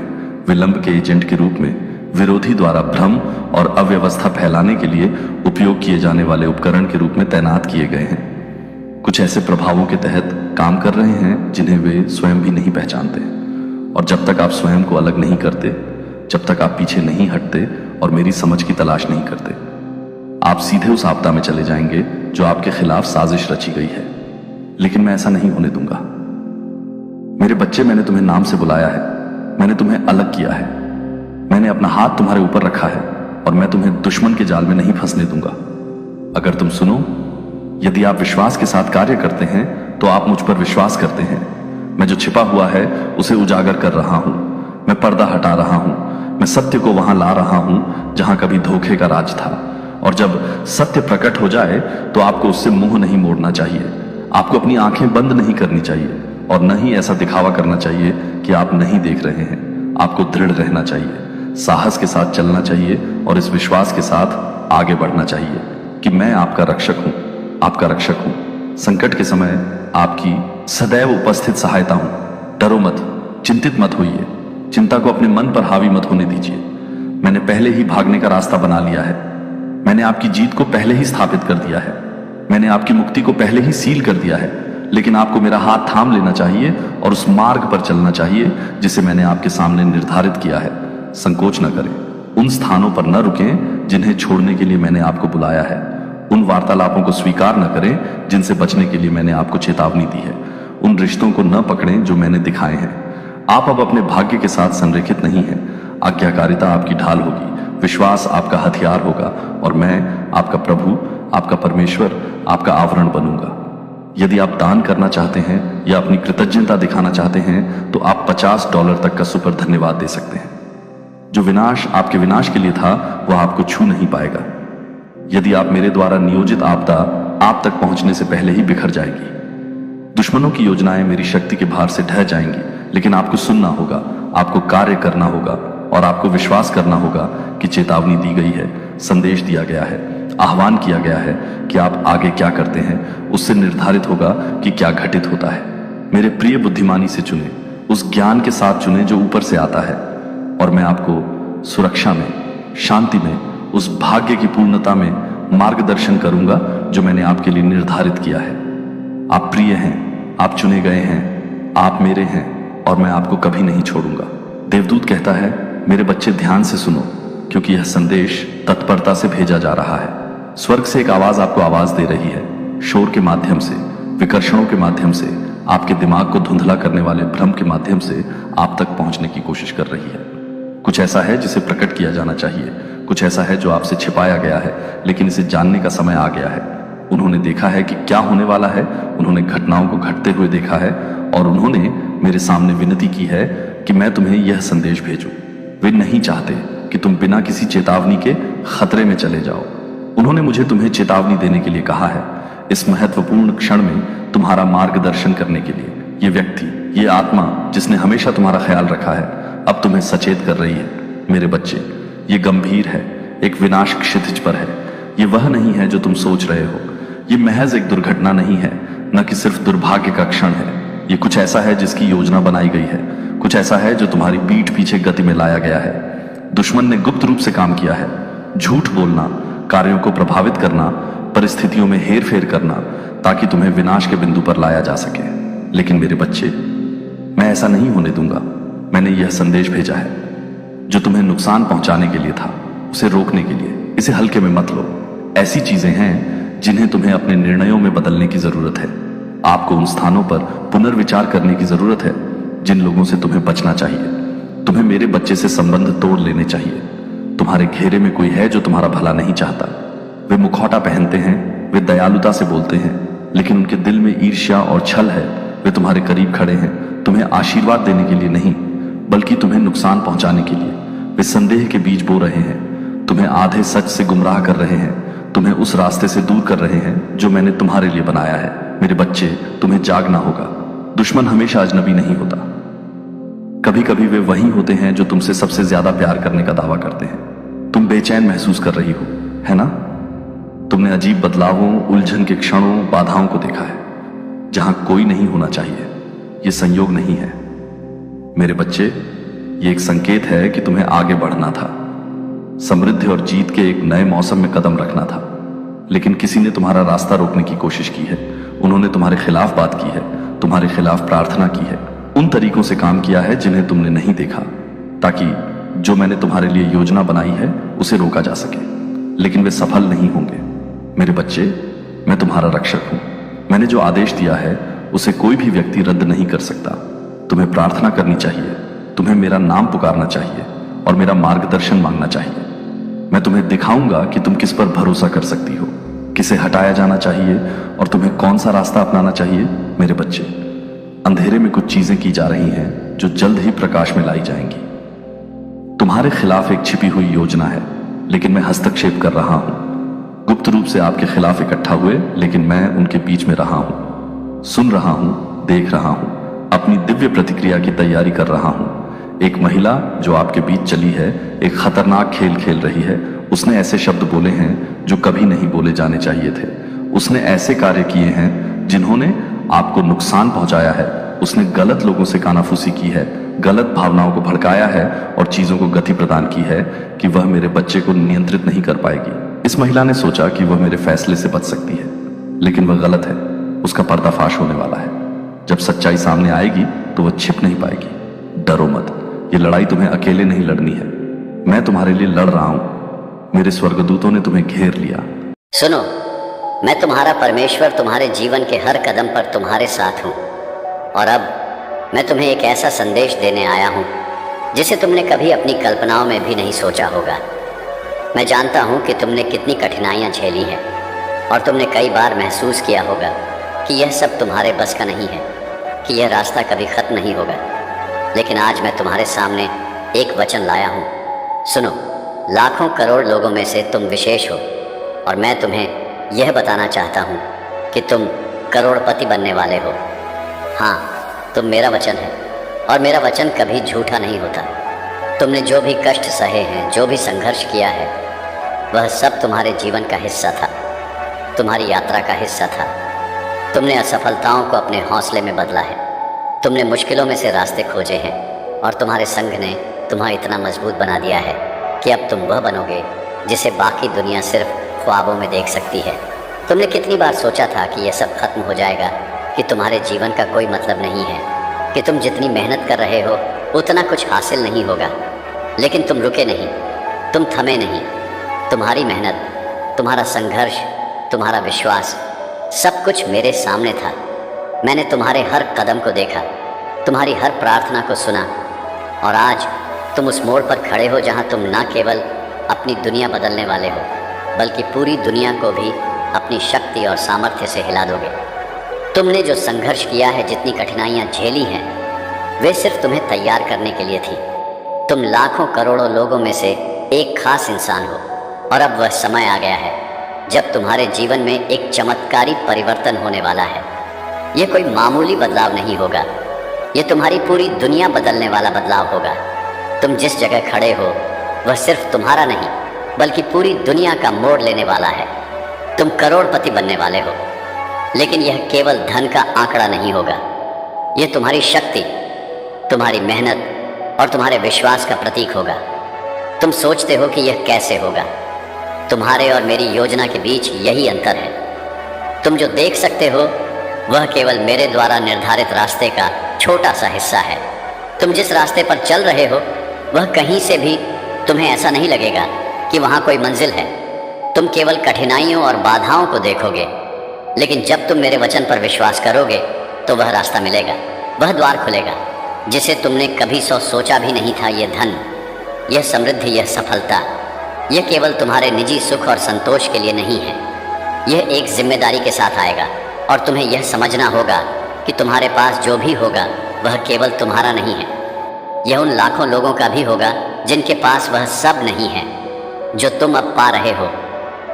विलंब के एजेंट के रूप में, विरोधी द्वारा भ्रम और अव्यवस्था फैलाने के लिए उपयोग किए जाने वाले उपकरण के रूप में तैनात किए गए हैं। कुछ ऐसे प्रभावों के तहत काम कर रहे हैं जिन्हें वे स्वयं भी नहीं पहचानते। और जब तक आप स्वयं को अलग नहीं करते, जब तक आप पीछे नहीं हटते और मेरी समझ की तलाश नहीं करते, आप सीधे उस आपदा में चले जाएंगे जो आपके खिलाफ साजिश रची गई है। लेकिन मैं ऐसा नहीं होने दूंगा। मेरे बच्चे, मैंने तुम्हें नाम से बुलाया है, मैंने तुम्हें अलग किया है, मैंने अपना हाथ तुम्हारे ऊपर रखा है और मैं तुम्हें दुश्मन के जाल में नहीं फंसने दूंगा। अगर तुम सुनो, यदि आप विश्वास के साथ कार्य करते हैं तो आप मुझ पर विश्वास करते हैं। मैं जो छिपा हुआ है उसे उजागर कर रहा हूं, मैं पर्दा हटा रहा हूं, मैं सत्य को वहां ला रहा हूं जहां कभी धोखे का राज था। और जब सत्य प्रकट हो जाए तो आपको उससे मुंह नहीं मोड़ना चाहिए, आपको अपनी आंखें बंद नहीं करनी चाहिए और न ही ऐसा दिखावा करना चाहिए कि आप नहीं देख रहे हैं। आपको दृढ़ रहना चाहिए, साहस के साथ चलना चाहिए और इस विश्वास के साथ आगे बढ़ना चाहिए कि मैं आपका रक्षक हूं, आपका रक्षक हूं। संकट के समय आपकी सदैव उपस्थित सहायता हूं। डरो मत, चिंतित मत होइए, चिंता को अपने मन पर हावी मत होने दीजिए। मैंने पहले ही भागने का रास्ता बना लिया है। मैंने आपकी जीत को पहले ही स्थापित कर दिया है। मैंने आपकी मुक्ति को पहले ही सील कर दिया है। लेकिन आपको मेरा हाथ थाम लेना चाहिए और उस मार्ग पर चलना चाहिए जिसे मैंने आपके सामने निर्धारित किया है। संकोच न करें, उन स्थानों पर न रुकें जिन्हें छोड़ने के लिए मैंने आपको बुलाया है। उन वार्तालापों को स्वीकार न करें जिनसे बचने के लिए मैंने आपको चेतावनी दी है। उन रिश्तों को न पकड़ें जो मैंने दिखाए हैं। आप अब अपने भाग्य के साथ संरेखित नहीं हैं। आज्ञाकारिता आपकी ढाल होगी, विश्वास आपका हथियार होगा और मैं आपका प्रभु, आपका परमेश्वर, आपका आवरण बनूंगा। यदि आप दान करना चाहते हैं या अपनी कृतज्ञता दिखाना चाहते हैं तो आप $50 तक का सुपर धन्यवाद दे सकते हैं। जो विनाश आपके विनाश के लिए था वह आपको छू नहीं पाएगा। यदि आप मेरे द्वारा नियोजित आपदा आप तक पहुंचने से पहले ही बिखर जाएगी। दुश्मनों की योजनाएं मेरी शक्ति के भार से ढह जाएंगी, लेकिन आपको सुनना होगा, आपको कार्य करना होगा और आपको विश्वास करना होगा कि चेतावनी दी गई है, संदेश दिया गया है, आह्वान किया गया है कि आप आगे क्या करते हैं उससे निर्धारित होगा कि क्या घटित होता है। मेरे प्रिय बुद्धिमानी से चुने, उस ज्ञान के साथ चुने जो ऊपर से आता है, और मैं आपको सुरक्षा में, शांति में, उस भाग्य की पूर्णता में मार्गदर्शन करूंगा जो मैंने आपके लिए निर्धारित किया है। आप प्रिय हैं, आप चुने गए हैं, आप मेरे हैं और मैं आपको कभी नहीं छोड़ूंगा। देवदूत कहता है, मेरे बच्चे ध्यान से सुनो, क्योंकि यह संदेश तत्परता से भेजा जा रहा है। स्वर्ग से एक आवाज आपको आवाज दे रही है, शोर के माध्यम से, विकर्षणों के माध्यम से, आपके दिमाग को धुंधला करने वाले भ्रम के माध्यम से आप तक पहुंचने की कोशिश कर रही है। कुछ ऐसा है जिसे प्रकट किया जाना चाहिए, कुछ ऐसा है जो आपसे छिपाया गया है, लेकिन इसे जानने का समय आ गया है। उन्होंने देखा है कि क्या होने वाला है, उन्होंने घटनाओं को घटते हुए देखा है और उन्होंने मेरे सामने विनती की है कि मैं तुम्हें यह संदेश भेजूं। वे नहीं चाहते कि तुम बिना किसी चेतावनी के खतरे में चले जाओ। उन्होंने मुझे तुम्हें चेतावनी देने के लिए कहा है, इस महत्वपूर्ण क्षण में तुम्हारा मार्गदर्शन करने के लिए। ये व्यक्ति, ये आत्मा जिसने हमेशा तुम्हारा ख्याल रखा है, अब तुम्हें सचेत कर रही है। मेरे बच्चे, ये गंभीर है, एक विनाश क्षितिज पर है। ये वह नहीं है जो तुम सोच रहे हो। ये महज एक दुर्घटना नहीं है, न कि सिर्फ दुर्भाग्य का क्षण है। ये कुछ ऐसा है जिसकी योजना बनाई गई है, कुछ ऐसा है जो तुम्हारी पीठ पीछे गति में लाया गया है। दुश्मन ने गुप्त रूप से काम किया है। झूठ बोलना, कार्यों को प्रभावित करना, परिस्थितियों में हेर फेर करना, ताकि तुम्हें विनाश के बिंदु पर लाया जा सके। लेकिन मेरे बच्चे, मैं ऐसा नहीं होने दूंगा। मैंने यह संदेश भेजा है जो तुम्हें नुकसान पहुंचाने के लिए था, उसे रोकने के लिए। इसे हल्के में मत लो। ऐसी चीजें हैं जिन्हें तुम्हें अपने निर्णयों में बदलने की जरूरत है। आपको उन स्थानों पर पुनर्विचार करने की जरूरत है जिन लोगों से तुम्हें बचना चाहिए। तुम्हें मेरे बच्चे से संबंध तोड़ लेने चाहिए। तुम्हारे घेरे में कोई है जो तुम्हारा भला नहीं चाहता। वे मुखौटा पहनते हैं, वे दयालुता से बोलते हैं, लेकिन उनके दिल में ईर्ष्या और छल है। वे तुम्हारे करीब खड़े हैं, तुम्हें आशीर्वाद देने के लिए नहीं, बल्कि तुम्हें नुकसान पहुंचाने के लिए। वे संदेह के बीज बो रहे हैं, तुम्हें आधे सच से गुमराह कर रहे हैं, तुम्हें उस रास्ते से दूर कर रहे हैं जो मैंने तुम्हारे लिए बनाया है। मेरे बच्चे, तुम्हें जागना होगा। दुश्मन हमेशा अजनबी नहीं होता। कभी कभी वे वही होते हैं जो तुमसे सबसे ज्यादा प्यार करने का दावा करते हैं। तुम बेचैन महसूस कर रही हो, है ना? तुमने अजीब बदलावों, उलझन के क्षणों, बाधाओं को देखा है जहां कोई नहीं होना चाहिए। यह संयोग नहीं है मेरे बच्चे, ये एक संकेत है कि तुम्हें आगे बढ़ना था, समृद्धि और जीत के एक नए मौसम में कदम रखना था। लेकिन किसी ने तुम्हारा रास्ता रोकने की कोशिश की है। उन्होंने तुम्हारे खिलाफ बात की है, तुम्हारे खिलाफ प्रार्थना की है, उन तरीकों से काम किया है जिन्हें तुमने नहीं देखा, ताकि जो मैंने तुम्हारे लिए योजना बनाई है उसे रोका जा सके। लेकिन वे सफल नहीं होंगे। मेरे बच्चे, मैं तुम्हारा रक्षक हूं। मैंने जो आदेश दिया है उसे कोई भी व्यक्ति रद्द नहीं कर सकता। तुम्हें प्रार्थना करनी चाहिए, तुम्हें मेरा नाम पुकारना चाहिए और मेरा मार्गदर्शन मांगना चाहिए। मैं तुम्हें दिखाऊंगा कि तुम किस पर भरोसा कर सकती हो, किसे हटाया जाना चाहिए और तुम्हें कौन सा रास्ता अपनाना चाहिए। मेरे बच्चे, अंधेरे में कुछ चीजें की जा रही हैं जो जल्द ही प्रकाश में लाई जाएंगी। तुम्हारे खिलाफ एक छिपी हुई योजना है, लेकिन मैं हस्तक्षेप कर रहा हूं। गुप्त रूप से आपके खिलाफ इकट्ठा हुए, लेकिन मैं उनके बीच में रहा हूं, सुन रहा हूं, देख रहा हूं, अपनी दिव्य प्रतिक्रिया की तैयारी कर रहा हूं। एक महिला जो आपके बीच चली है, एक खतरनाक खेल खेल रही है। उसने ऐसे शब्द बोले हैं जो कभी नहीं बोले जाने चाहिए थे। उसने ऐसे कार्य किए हैं जिन्होंने आपको नुकसान पहुंचाया है, उसने गलत लोगों से कानाफूसी की है, गलत भावनाओं को भड़काया है और चीजों को गति प्रदान की है कि वह मेरे बच्चे को नियंत्रित नहीं कर पाएगी। इस महिला ने सोचा कि वह मेरे फैसले से बच सकती है, लेकिन वह गलत है। उसका पर्दाफाश होने वाला है। जब सच्चाई सामने आएगी तो वह छिप नहीं पाएगी। डरो मत, ये लड़ाई तुम्हें अकेले नहीं लड़नी है। मैं तुम्हारे लिए लड़ रहा हूं। मेरे स्वर्गदूतों ने तुम्हें घेर लिया। सुनो, मैं तुम्हारा परमेश्वर तुम्हारे जीवन के हर कदम पर तुम्हारे साथ हूं। और अब मैं तुम्हें एक ऐसा संदेश देने आया हूं जिसे तुमने कभी अपनी कल्पनाओं में भी नहीं सोचा होगा। मैं जानता हूं कि तुमने कितनी कठिनाइयां झेली हैं और तुमने कई बार महसूस किया होगा कि यह सब तुम्हारे बस का नहीं है, कि यह रास्ता कभी खत्म नहीं होगा। लेकिन आज मैं तुम्हारे सामने एक वचन लाया हूँ। सुनो, लाखों करोड़ लोगों में से तुम विशेष हो और मैं तुम्हें यह बताना चाहता हूँ कि तुम करोड़पति बनने वाले हो। हाँ, तुम मेरा वचन है और मेरा वचन कभी झूठा नहीं होता। तुमने जो भी कष्ट सहे हैं, जो भी संघर्ष किया है, वह सब तुम्हारे जीवन का हिस्सा था, तुम्हारी यात्रा का हिस्सा था। तुमने असफलताओं को अपने हौसले में बदला है, तुमने मुश्किलों में से रास्ते खोजे हैं और तुम्हारे संघ ने तुम्हें इतना मजबूत बना दिया है कि अब तुम वह बनोगे जिसे बाकी दुनिया सिर्फ ख्वाबों में देख सकती है। तुमने कितनी बार सोचा था कि यह सब खत्म हो जाएगा, कि तुम्हारे जीवन का कोई मतलब नहीं है, कि तुम जितनी मेहनत कर रहे हो उतना कुछ हासिल नहीं होगा। लेकिन तुम रुके नहीं, तुम थमे नहीं। तुम्हारी मेहनत, तुम्हारा संघर्ष, तुम्हारा विश्वास, सब कुछ मेरे सामने था। मैंने तुम्हारे हर कदम को देखा, तुम्हारी हर प्रार्थना को सुना और आज तुम उस मोड़ पर खड़े हो जहां तुम न केवल अपनी दुनिया बदलने वाले हो, बल्कि पूरी दुनिया को भी अपनी शक्ति और सामर्थ्य से हिला दोगे। तुमने जो संघर्ष किया है, जितनी कठिनाइयां झेली हैं, वे सिर्फ तुम्हें तैयार करने के लिए थी। तुम लाखों करोड़ों लोगों में से एक खास इंसान हो और अब वह समय आ गया है जब तुम्हारे जीवन में एक चमत्कारी परिवर्तन होने वाला है। यह कोई मामूली बदलाव नहीं होगा, यह तुम्हारी पूरी दुनिया बदलने वाला बदलाव होगा। तुम जिस जगह खड़े हो वह सिर्फ तुम्हारा नहीं, बल्कि पूरी दुनिया का मोड़ लेने वाला है। तुम करोड़पति बनने वाले हो, लेकिन यह केवल धन का आंकड़ा नहीं होगा। यह तुम्हारी शक्ति, तुम्हारी मेहनत और तुम्हारे विश्वास का प्रतीक होगा। तुम सोचते हो कि यह कैसे होगा? तुम्हारे और मेरी योजना के बीच यही अंतर है। तुम जो देख सकते हो वह केवल मेरे द्वारा निर्धारित रास्ते का छोटा सा हिस्सा है। तुम जिस रास्ते पर चल रहे हो वह कहीं से भी तुम्हें ऐसा नहीं लगेगा कि वहाँ कोई मंजिल है। तुम केवल कठिनाइयों और बाधाओं को देखोगे, लेकिन जब तुम मेरे वचन पर विश्वास करोगे तो वह रास्ता मिलेगा, वह द्वार खुलेगा जिसे तुमने कभी सोचा भी नहीं था। यह धन, यह समृद्धि, यह सफलता, यह केवल तुम्हारे निजी सुख और संतोष के लिए नहीं है। यह एक जिम्मेदारी के साथ आएगा और तुम्हें यह समझना होगा कि तुम्हारे पास जो भी होगा वह केवल तुम्हारा नहीं है। यह उन लाखों लोगों का भी होगा जिनके पास वह सब नहीं है जो तुम अब पा रहे हो।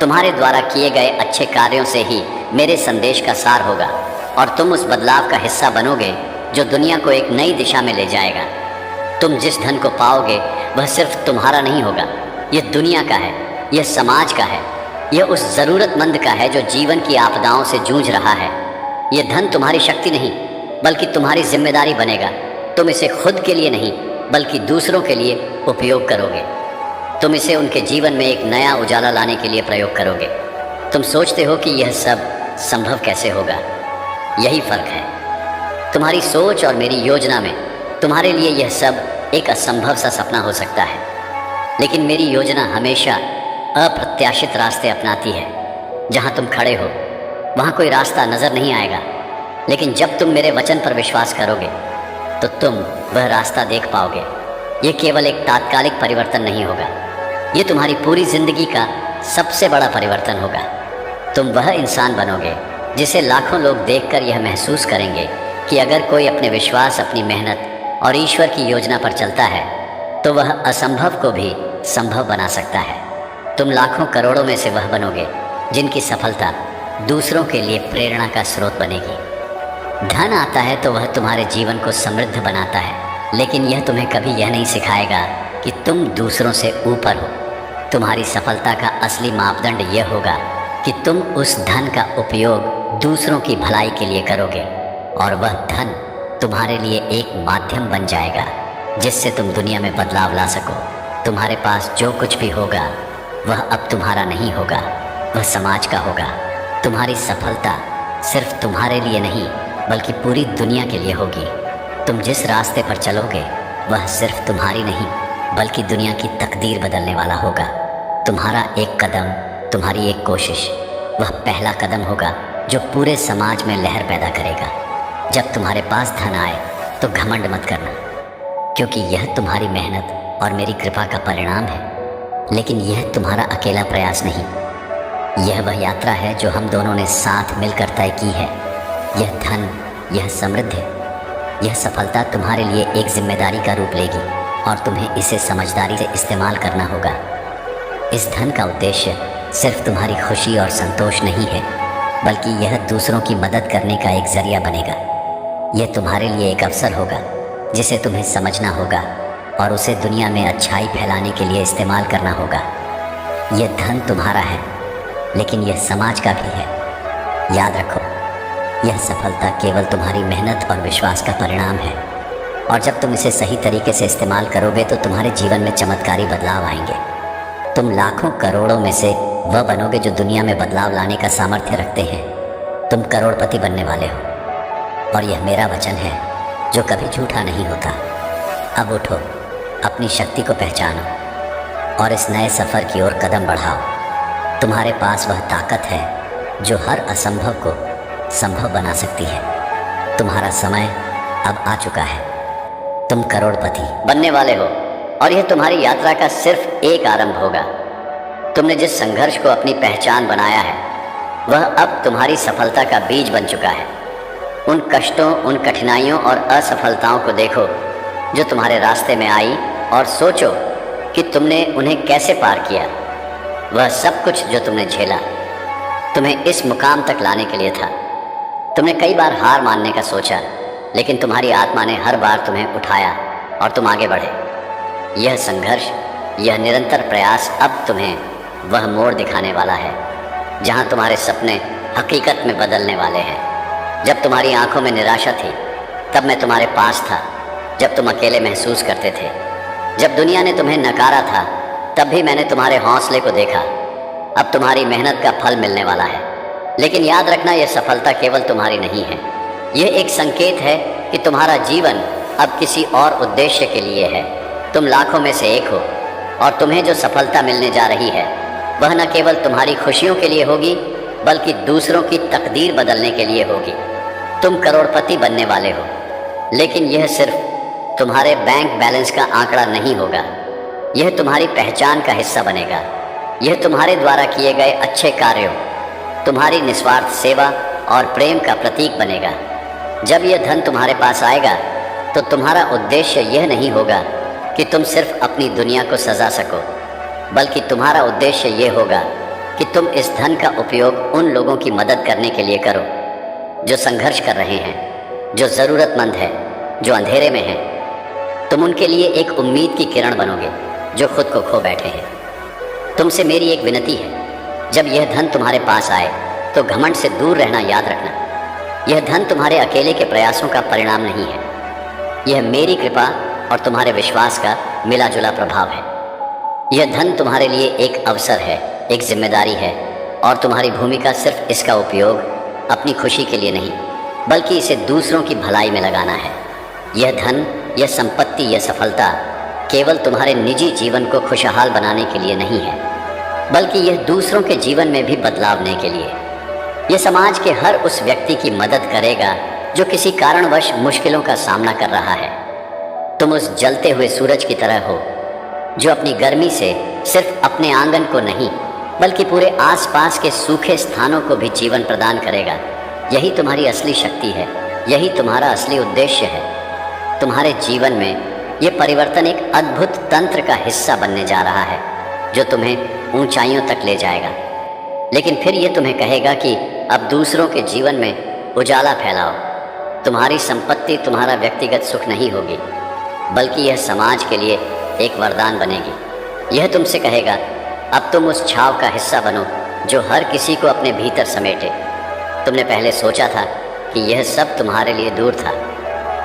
तुम्हारे द्वारा किए गए अच्छे कार्यों से ही मेरे संदेश का सार होगा और तुम उस बदलाव का हिस्सा बनोगे जो दुनिया को एक नई दिशा में ले जाएगा। तुम जिस धन को पाओगे वह सिर्फ तुम्हारा नहीं होगा, यह दुनिया का है, यह समाज का है, यह उस ज़रूरतमंद का है जो जीवन की आपदाओं से जूझ रहा है। यह धन तुम्हारी शक्ति नहीं बल्कि तुम्हारी जिम्मेदारी बनेगा। तुम इसे खुद के लिए नहीं बल्कि दूसरों के लिए उपयोग करोगे। तुम इसे उनके जीवन में एक नया उजाला लाने के लिए प्रयोग करोगे। तुम सोचते हो कि यह सब संभव कैसे होगा? यही फर्क है। तुम्हारी सोच और मेरी योजना में तुम्हारे लिए यह सब एक असंभव सा सपना हो सकता है, लेकिन मेरी योजना हमेशा अप्रत्याशित रास्ते अपनाती है। जहाँ तुम खड़े हो वहाँ कोई रास्ता नज़र नहीं आएगा, लेकिन जब तुम मेरे वचन पर विश्वास करोगे तो तुम वह रास्ता देख पाओगे। ये केवल एक तात्कालिक परिवर्तन नहीं होगा, ये तुम्हारी पूरी जिंदगी का सबसे बड़ा परिवर्तन होगा। तुम वह इंसान बनोगे जिसे लाखों लोग देखकर यह महसूस करेंगे कि अगर कोई अपने विश्वास, अपनी मेहनत और ईश्वर की योजना पर चलता है तो वह असंभव को भी संभव बना सकता है। तुम लाखों करोड़ों में से वह बनोगे जिनकी सफलता दूसरों के लिए प्रेरणा का स्रोत बनेगी। धन आता है तो वह तुम्हारे जीवन को समृद्ध बनाता है, लेकिन यह तुम्हें कभी यह नहीं सिखाएगा कि तुम दूसरों से ऊपर हो। तुम्हारी सफलता का असली मापदंड यह होगा कि तुम उस धन का उपयोग दूसरों की भलाई के लिए करोगे और वह धन तुम्हारे लिए एक माध्यम बन जाएगा जिससे तुम दुनिया में बदलाव ला सको। तुम्हारे पास जो कुछ भी होगा वह अब तुम्हारा नहीं होगा, वह समाज का होगा। तुम्हारी सफलता सिर्फ तुम्हारे लिए नहीं बल्कि पूरी दुनिया के लिए होगी। तुम जिस रास्ते पर चलोगे वह सिर्फ तुम्हारी नहीं बल्कि दुनिया की तकदीर बदलने वाला होगा। तुम्हारा एक कदम, तुम्हारी एक कोशिश, वह पहला कदम होगा जो पूरे समाज में लहर पैदा करेगा। जब तुम्हारे पास धन आए तो घमंड मत करना, क्योंकि यह तुम्हारी मेहनत और मेरी कृपा का परिणाम है। लेकिन यह तुम्हारा अकेला प्रयास नहीं, यह वह यात्रा है जो हम दोनों ने साथ मिलकर तय की है। यह धन, यह समृद्धि, यह सफलता तुम्हारे लिए एक जिम्मेदारी का रूप लेगी और तुम्हें इसे समझदारी से इस्तेमाल करना होगा। इस धन का उद्देश्य सिर्फ तुम्हारी खुशी और संतोष नहीं है बल्कि यह दूसरों की मदद करने का एक जरिया बनेगा। यह तुम्हारे लिए एक अवसर होगा जिसे तुम्हें समझना होगा और उसे दुनिया में अच्छाई फैलाने के लिए इस्तेमाल करना होगा। यह धन तुम्हारा है लेकिन यह समाज का भी है। याद रखो, यह सफलता केवल तुम्हारी मेहनत और विश्वास का परिणाम है और जब तुम इसे सही तरीके से इस्तेमाल करोगे तो तुम्हारे जीवन में चमत्कारी बदलाव आएंगे। तुम लाखों करोड़ों में से वह बनोगे जो दुनिया में बदलाव लाने का सामर्थ्य रखते हैं। तुम करोड़पति बनने वाले हो और यह मेरा वचन है जो कभी झूठा नहीं होता। अब उठो, अपनी शक्ति को पहचानो और इस नए सफ़र की ओर कदम बढ़ाओ। तुम्हारे पास वह ताकत है जो हर असंभव को संभव बना सकती है। तुम्हारा समय अब आ चुका है। तुम करोड़पति बनने वाले हो और यह तुम्हारी यात्रा का सिर्फ एक आरंभ होगा। तुमने जिस संघर्ष को अपनी पहचान बनाया है वह अब तुम्हारी सफलता का बीज बन चुका है। उन कष्टों, उन कठिनाइयों और असफलताओं को देखो जो तुम्हारे रास्ते में आई और सोचो कि तुमने उन्हें कैसे पार किया। वह सब कुछ जो तुमने झेला तुम्हें इस मुकाम तक लाने के लिए था। तुमने कई बार हार मानने का सोचा लेकिन तुम्हारी आत्मा ने हर बार तुम्हें उठाया और तुम आगे बढ़े। यह संघर्ष, यह निरंतर प्रयास अब तुम्हें वह मोड़ दिखाने वाला है जहां तुम्हारे सपने हकीकत में बदलने वाले हैं। जब तुम्हारी आंखों में निराशा थी तब मैं तुम्हारे पास था। जब तुम अकेले महसूस करते थे, जब दुनिया ने तुम्हें नकारा था, तब भी मैंने तुम्हारे हौसले को देखा। अब तुम्हारी मेहनत का फल मिलने वाला है। लेकिन याद रखना, यह सफलता केवल तुम्हारी नहीं है। यह एक संकेत है कि तुम्हारा जीवन अब किसी और उद्देश्य के लिए है। तुम लाखों में से एक हो और तुम्हें जो सफलता मिलने जा रही है वह न केवल तुम्हारी खुशियों के लिए होगी बल्कि दूसरों की तकदीर बदलने के लिए होगी। तुम करोड़पति बनने वाले हो, लेकिन यह सिर्फ तुम्हारे बैंक बैलेंस का आंकड़ा नहीं होगा। यह तुम्हारी पहचान का हिस्सा बनेगा। यह तुम्हारे द्वारा किए गए अच्छे कार्यों, तुम्हारी निस्वार्थ सेवा और प्रेम का प्रतीक बनेगा। जब यह धन तुम्हारे पास आएगा तो तुम्हारा उद्देश्य यह नहीं होगा कि तुम सिर्फ अपनी दुनिया को सजा सको, बल्कि तुम्हारा उद्देश्य यह होगा कि तुम इस धन का उपयोग उन लोगों की मदद करने के लिए करो जो संघर्ष कर रहे हैं, जो ज़रूरतमंद है, जो अंधेरे में हैं। तुम उनके लिए एक उम्मीद की किरण बनोगे जो खुद को खो बैठे हैं। तुमसे मेरी एक विनती है, जब यह धन तुम्हारे पास आए तो घमंड से दूर रहना याद रखना। यह धन तुम्हारे अकेले के प्रयासों का परिणाम नहीं है। यह मेरी कृपा और तुम्हारे विश्वास का मिला जुला प्रभाव है। यह धन तुम्हारे लिए एक अवसर है, एक जिम्मेदारी है और तुम्हारी भूमिका सिर्फ इसका उपयोग अपनी खुशी के लिए नहीं बल्कि इसे दूसरों की भलाई में लगाना है। यह धन, यह संपत्ति, यह सफलता केवल तुम्हारे निजी जीवन को खुशहाल बनाने के लिए नहीं है बल्कि यह दूसरों के जीवन में भी बदलाव लाने के लिए। यह समाज के हर उस व्यक्ति की मदद करेगा जो किसी कारणवश मुश्किलों का सामना कर रहा है। तुम उस जलते हुए सूरज की तरह हो जो अपनी गर्मी से सिर्फ अपने आंगन को नहीं बल्कि पूरे आसपास के सूखे स्थानों को भी जीवन प्रदान करेगा। यही तुम्हारी असली शक्ति है, यही तुम्हारा असली उद्देश्य है। तुम्हारे जीवन में यह परिवर्तन एक अद्भुत तंत्र का हिस्सा बनने जा रहा है जो तुम्हें ऊंचाइयों तक ले जाएगा। लेकिन फिर यह तुम्हें कहेगा कि अब दूसरों के जीवन में उजाला फैलाओ। तुम्हारी संपत्ति तुम्हारा व्यक्तिगत सुख नहीं होगी बल्कि यह समाज के लिए एक वरदान बनेगी। यह तुमसे कहेगा, अब तुम उस छाव का हिस्सा बनो जो हर किसी को अपने भीतर समेटे। तुमने पहले सोचा था कि यह सब तुम्हारे लिए दूर था,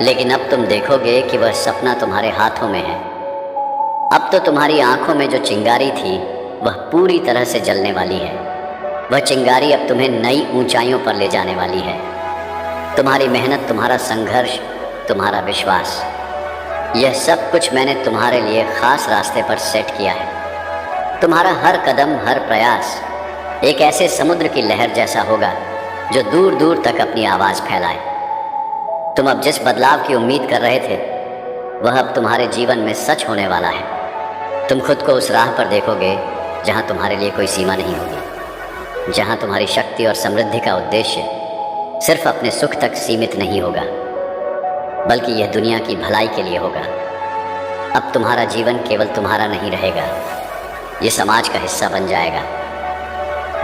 लेकिन अब तुम देखोगे कि वह सपना तुम्हारे हाथों में है। अब तो तुम्हारी आंखों में जो चिंगारी थी वह पूरी तरह से जलने वाली है। वह चिंगारी अब तुम्हें नई ऊंचाइयों पर ले जाने वाली है। तुम्हारी मेहनत, तुम्हारा संघर्ष, तुम्हारा विश्वास, यह सब कुछ मैंने तुम्हारे लिए खास रास्ते पर सेट किया है। तुम्हारा हर कदम, हर प्रयास एक ऐसे समुद्र की लहर जैसा होगा जो दूर दूर तक अपनी आवाज़ फैलाए। तुम अब जिस बदलाव की उम्मीद कर रहे थे वह अब तुम्हारे जीवन में सच होने वाला है। तुम खुद को उस राह पर देखोगे जहां तुम्हारे लिए कोई सीमा नहीं होगी, जहां तुम्हारी शक्ति और समृद्धि का उद्देश्य सिर्फ अपने सुख तक सीमित नहीं होगा, बल्कि यह दुनिया की भलाई के लिए होगा। अब तुम्हारा जीवन केवल तुम्हारा नहीं रहेगा, ये समाज का हिस्सा बन जाएगा।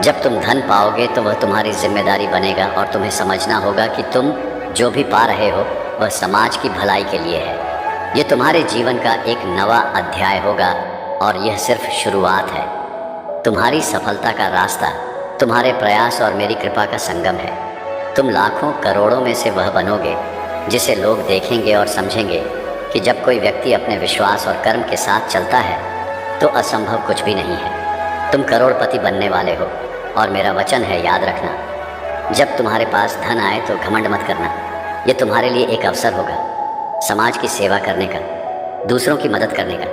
जब तुम धन पाओगे तो वह तुम्हारी जिम्मेदारी बनेगा और तुम्हें समझना होगा कि तुम जो भी पा रहे हो वह समाज की भलाई के लिए है। ये तुम्हारे जीवन का एक नवा अध्याय होगा और यह सिर्फ शुरुआत है। तुम्हारी सफलता का रास्ता तुम्हारे प्रयास और मेरी कृपा का संगम है। तुम लाखों करोड़ों में से वह बनोगे जिसे लोग देखेंगे और समझेंगे कि जब कोई व्यक्ति अपने विश्वास और कर्म के साथ चलता है तो असंभव कुछ भी नहीं है। तुम करोड़पति बनने वाले हो और मेरा वचन है, याद रखना, जब तुम्हारे पास धन आए तो घमंड मत करना। ये तुम्हारे लिए एक अवसर होगा समाज की सेवा करने का, दूसरों की मदद करने का।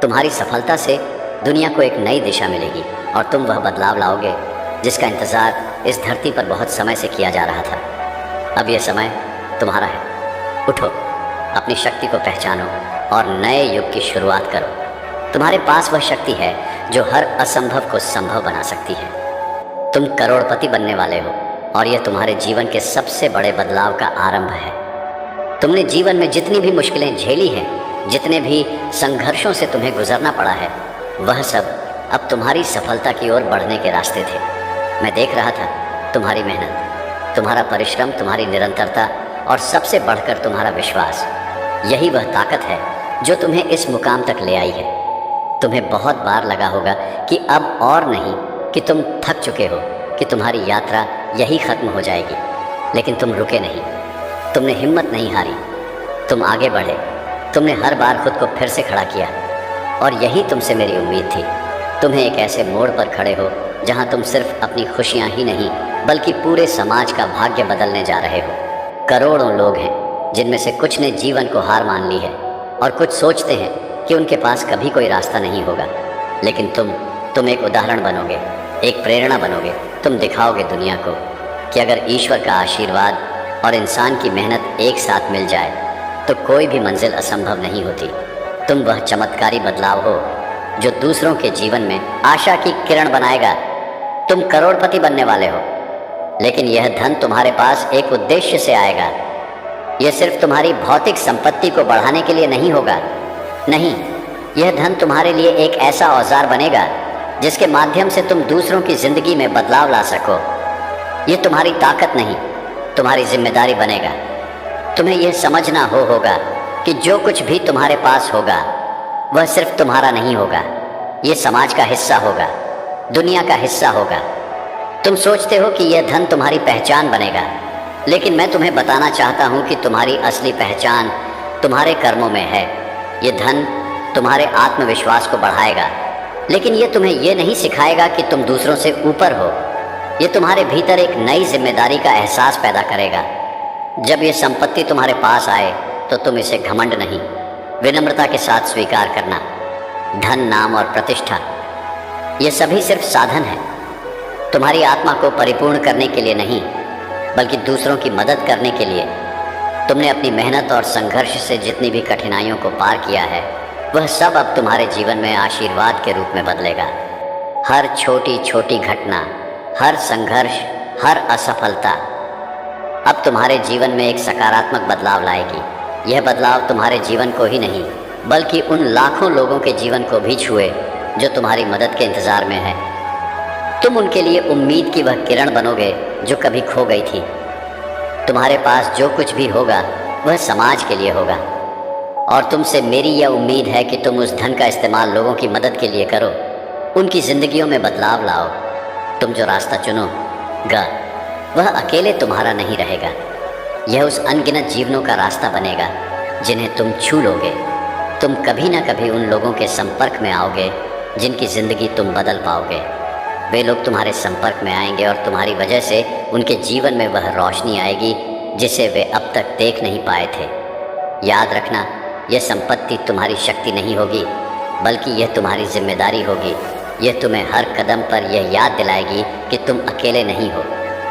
तुम्हारी सफलता से दुनिया को एक नई दिशा मिलेगी और तुम वह बदलाव लाओगे जिसका इंतज़ार इस धरती पर बहुत समय से किया जा रहा था। अब यह समय तुम्हारा है। उठो, अपनी शक्ति को पहचानो और नए युग की शुरुआत करो। तुम्हारे पास वह शक्ति है जो हर असंभव को संभव बना सकती है। तुम करोड़पति बनने वाले हो और यह तुम्हारे जीवन के सबसे बड़े बदलाव का आरंभ है। तुमने जीवन में जितनी भी मुश्किलें झेली हैं, जितने भी संघर्षों से तुम्हें गुजरना पड़ा है, वह सब अब तुम्हारी सफलता की ओर बढ़ने के रास्ते थे। मैं देख रहा था तुम्हारी मेहनत, तुम्हारा परिश्रम, तुम्हारी निरंतरता और सबसे बढ़कर तुम्हारा विश्वास। यही वह ताकत है जो तुम्हें इस मुकाम तक ले आई है। तुम्हें बहुत बार लगा होगा कि अब और नहीं, कि तुम थक चुके हो, कि तुम्हारी यात्रा यही खत्म हो जाएगी, लेकिन तुम रुके नहीं। तुमने हिम्मत नहीं हारी, तुम आगे बढ़े। तुमने हर बार खुद को फिर से खड़ा किया और यही तुमसे मेरी उम्मीद थी। तुम्हें एक ऐसे मोड़ पर खड़े हो जहां तुम सिर्फ अपनी खुशियां ही नहीं बल्कि पूरे समाज का भाग्य बदलने जा रहे हो। करोड़ों लोग हैं जिनमें से कुछ ने जीवन को हार मान ली है और कुछ सोचते हैं कि उनके पास कभी कोई रास्ता नहीं होगा, लेकिन तुम एक उदाहरण बनोगे, एक प्रेरणा बनोगे। तुम दिखाओगे दुनिया को कि अगर ईश्वर का आशीर्वाद और इंसान की मेहनत एक साथ मिल जाए तो कोई भी मंजिल असंभव नहीं होती। तुम वह चमत्कारी बदलाव हो जो दूसरों के जीवन में आशा की किरण बनाएगा। तुम करोड़पति बनने वाले हो, लेकिन यह धन तुम्हारे पास एक उद्देश्य से आएगा। यह सिर्फ तुम्हारी भौतिक संपत्ति को बढ़ाने के लिए नहीं होगा। नहीं, यह धन तुम्हारे लिए एक ऐसा औजार बनेगा जिसके माध्यम से तुम दूसरों की जिंदगी में बदलाव ला सको। यह तुम्हारी ताकत नहीं, तुम्हारी जिम्मेदारी बनेगा। तुम्हें यह समझना होगा कि जो कुछ भी तुम्हारे पास होगा वह सिर्फ तुम्हारा नहीं होगा, यह समाज का हिस्सा होगा, दुनिया का हिस्सा होगा। तुम सोचते हो कि यह धन तुम्हारी पहचान बनेगा, लेकिन मैं तुम्हें बताना चाहता हूं कि तुम्हारी असली पहचान तुम्हारे कर्मों में है। यह धन तुम्हारे आत्मविश्वास को बढ़ाएगा, लेकिन यह तुम्हें यह नहीं सिखाएगा कि तुम दूसरों से ऊपर हो। यह तुम्हारे भीतर एक नई जिम्मेदारी का एहसास पैदा करेगा। जब यह संपत्ति तुम्हारे पास आए तो तुम इसे घमंड नहीं, विनम्रता के साथ स्वीकार करना। धन, नाम और प्रतिष्ठा, ये सभी सिर्फ साधन हैं, तुम्हारी आत्मा को परिपूर्ण करने के लिए नहीं, बल्कि दूसरों की मदद करने के लिए। तुमने अपनी मेहनत और संघर्ष से जितनी भी कठिनाइयों को पार किया है, वह सब अब तुम्हारे जीवन में आशीर्वाद के रूप में बदलेगा। हर छोटी छोटी घटना, हर संघर्ष, हर असफलता अब तुम्हारे जीवन में एक सकारात्मक बदलाव लाएगी। यह बदलाव तुम्हारे जीवन को ही नहीं, बल्कि उन लाखों लोगों के जीवन को भी छुए जो तुम्हारी मदद के इंतज़ार में है। तुम उनके लिए उम्मीद की वह किरण बनोगे जो कभी खो गई थी। तुम्हारे पास जो कुछ भी होगा वह समाज के लिए होगा, और तुमसे मेरी यह उम्मीद है कि तुम उस धन का इस्तेमाल लोगों की मदद के लिए करो, उनकी ज़िंदगियों में बदलाव लाओ। तुम जो रास्ता चुनोगा वह अकेले तुम्हारा नहीं रहेगा। यह उस अनगिनत जीवनों का रास्ता बनेगा जिन्हें तुम छू लोगे। तुम कभी ना कभी उन लोगों के संपर्क में आओगे जिनकी ज़िंदगी तुम बदल पाओगे। वे लोग तुम्हारे संपर्क में आएंगे और तुम्हारी वजह से उनके जीवन में वह रोशनी आएगी जिसे वे अब तक देख नहीं पाए थे। याद रखना, यह संपत्ति तुम्हारी शक्ति नहीं होगी बल्कि यह तुम्हारी जिम्मेदारी होगी। यह तुम्हें हर कदम पर यह याद दिलाएगी कि तुम अकेले नहीं हो,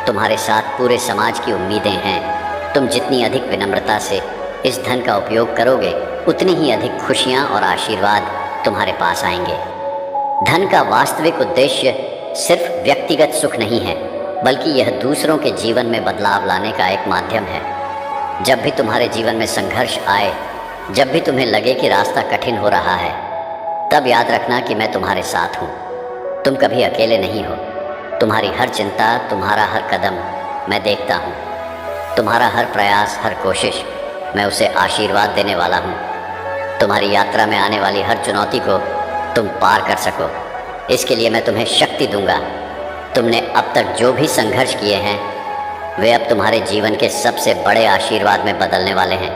तुम्हारे साथ पूरे समाज की उम्मीदें हैं। तुम जितनी अधिक विनम्रता से इस धन का उपयोग करोगे उतनी ही अधिक खुशियाँ और आशीर्वाद तुम्हारे पास आएंगे। धन का वास्तविक उद्देश्य सिर्फ व्यक्तिगत सुख नहीं है बल्कि यह दूसरों के जीवन में बदलाव लाने का एक माध्यम है। जब भी तुम्हारे जीवन में संघर्ष आए, जब भी तुम्हें लगे कि रास्ता कठिन हो रहा है, तब याद रखना कि मैं तुम्हारे साथ हूँ। तुम कभी अकेले नहीं हो। तुम्हारी हर चिंता, तुम्हारा हर कदम मैं देखता हूँ। तुम्हारा हर प्रयास, हर कोशिश, मैं उसे आशीर्वाद देने वाला हूँ। तुम्हारी यात्रा में आने वाली हर चुनौती को तुम पार कर सको, इसके लिए मैं तुम्हें शक्ति दूंगा। तुमने अब तक जो भी संघर्ष किए हैं वे अब तुम्हारे जीवन के सबसे बड़े आशीर्वाद में बदलने वाले हैं।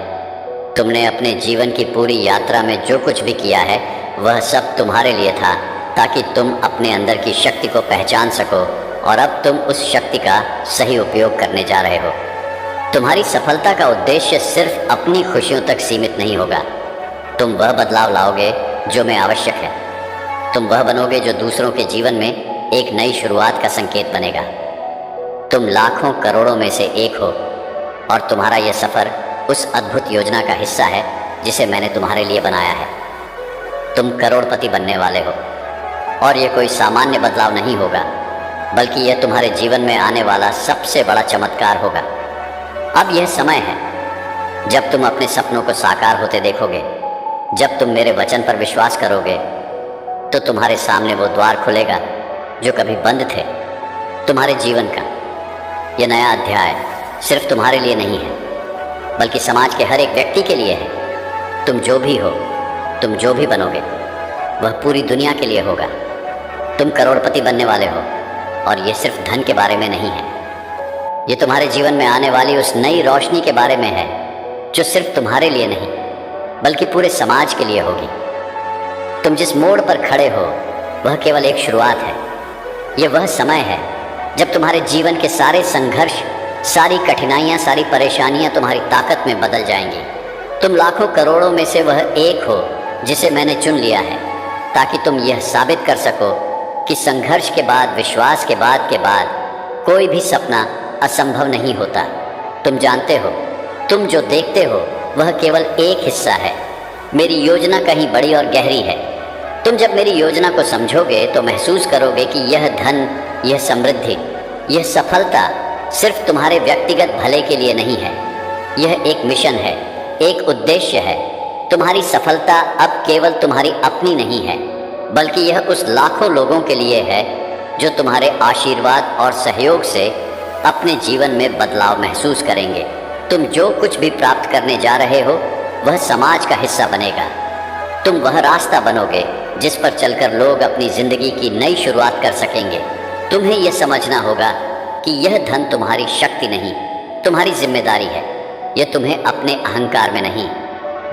तुमने अपने जीवन की पूरी यात्रा में जो कुछ भी किया है वह सब तुम्हारे लिए था, ताकि तुम अपने अंदर की शक्ति को पहचान सको और अब तुम उस शक्ति का सही उपयोग करने जा रहे हो। तुम्हारी सफलता का उद्देश्य सिर्फ अपनी खुशियों तक सीमित नहीं होगा। तुम वह बदलाव लाओगे जो में आवश्यक है। तुम वह बनोगे जो दूसरों के जीवन में एक नई शुरुआत का संकेत बनेगा। तुम लाखों करोड़ों में से एक हो और तुम्हारा यह सफ़र उस अद्भुत योजना का हिस्सा है जिसे मैंने तुम्हारे लिए बनाया है। तुम करोड़पति बनने वाले हो और यह कोई सामान्य बदलाव नहीं होगा बल्कि यह तुम्हारे जीवन में आने वाला सबसे बड़ा चमत्कार होगा। अब यह समय है जब तुम अपने सपनों को साकार होते देखोगे। जब तुम मेरे वचन पर विश्वास करोगे तो तुम्हारे सामने वो द्वार खुलेगा जो कभी बंद थे। तुम्हारे जीवन का यह नया अध्याय सिर्फ तुम्हारे लिए नहीं है बल्कि समाज के हर एक व्यक्ति के लिए है। तुम जो भी हो, तुम जो भी बनोगे वह पूरी दुनिया के लिए होगा। तुम करोड़पति बनने वाले हो और ये सिर्फ धन के बारे में नहीं है। ये तुम्हारे जीवन में आने वाली उस नई रोशनी के बारे में है जो सिर्फ तुम्हारे लिए नहीं बल्कि पूरे समाज के लिए होगी। तुम जिस मोड़ पर खड़े हो वह केवल एक शुरुआत है। यह वह समय है जब तुम्हारे जीवन के सारे संघर्ष, सारी कठिनाइयाँ, सारी परेशानियाँ तुम्हारी ताकत में बदल जाएंगी। तुम लाखों करोड़ों में से वह एक हो जिसे मैंने चुन लिया है, ताकि तुम यह साबित कर सको कि संघर्ष के बाद, विश्वास के बाद कोई भी सपना असंभव नहीं होता। तुम जानते हो, तुम जो देखते हो वह केवल एक हिस्सा है। मेरी योजना कहीं बड़ी और गहरी है। तुम जब मेरी योजना को समझोगे तो महसूस करोगे कि यह धन, यह समृद्धि, यह सफलता सिर्फ तुम्हारे व्यक्तिगत भले के लिए नहीं है। यह एक मिशन है, एक उद्देश्य है। तुम्हारी सफलता अब केवल तुम्हारी अपनी नहीं है बल्कि यह उस लाखों लोगों के लिए है जो तुम्हारे आशीर्वाद और सहयोग से अपने जीवन में बदलाव महसूस करेंगे। तुम जो कुछ भी प्राप्त करने जा रहे हो वह समाज का हिस्सा बनेगा। तुम वह रास्ता बनोगे जिस पर चलकर लोग अपनी जिंदगी की नई शुरुआत कर सकेंगे। तुम्हें यह समझना होगा कि यह धन तुम्हारी शक्ति नहीं, तुम्हारी जिम्मेदारी है। यह तुम्हें अपने अहंकार में नहीं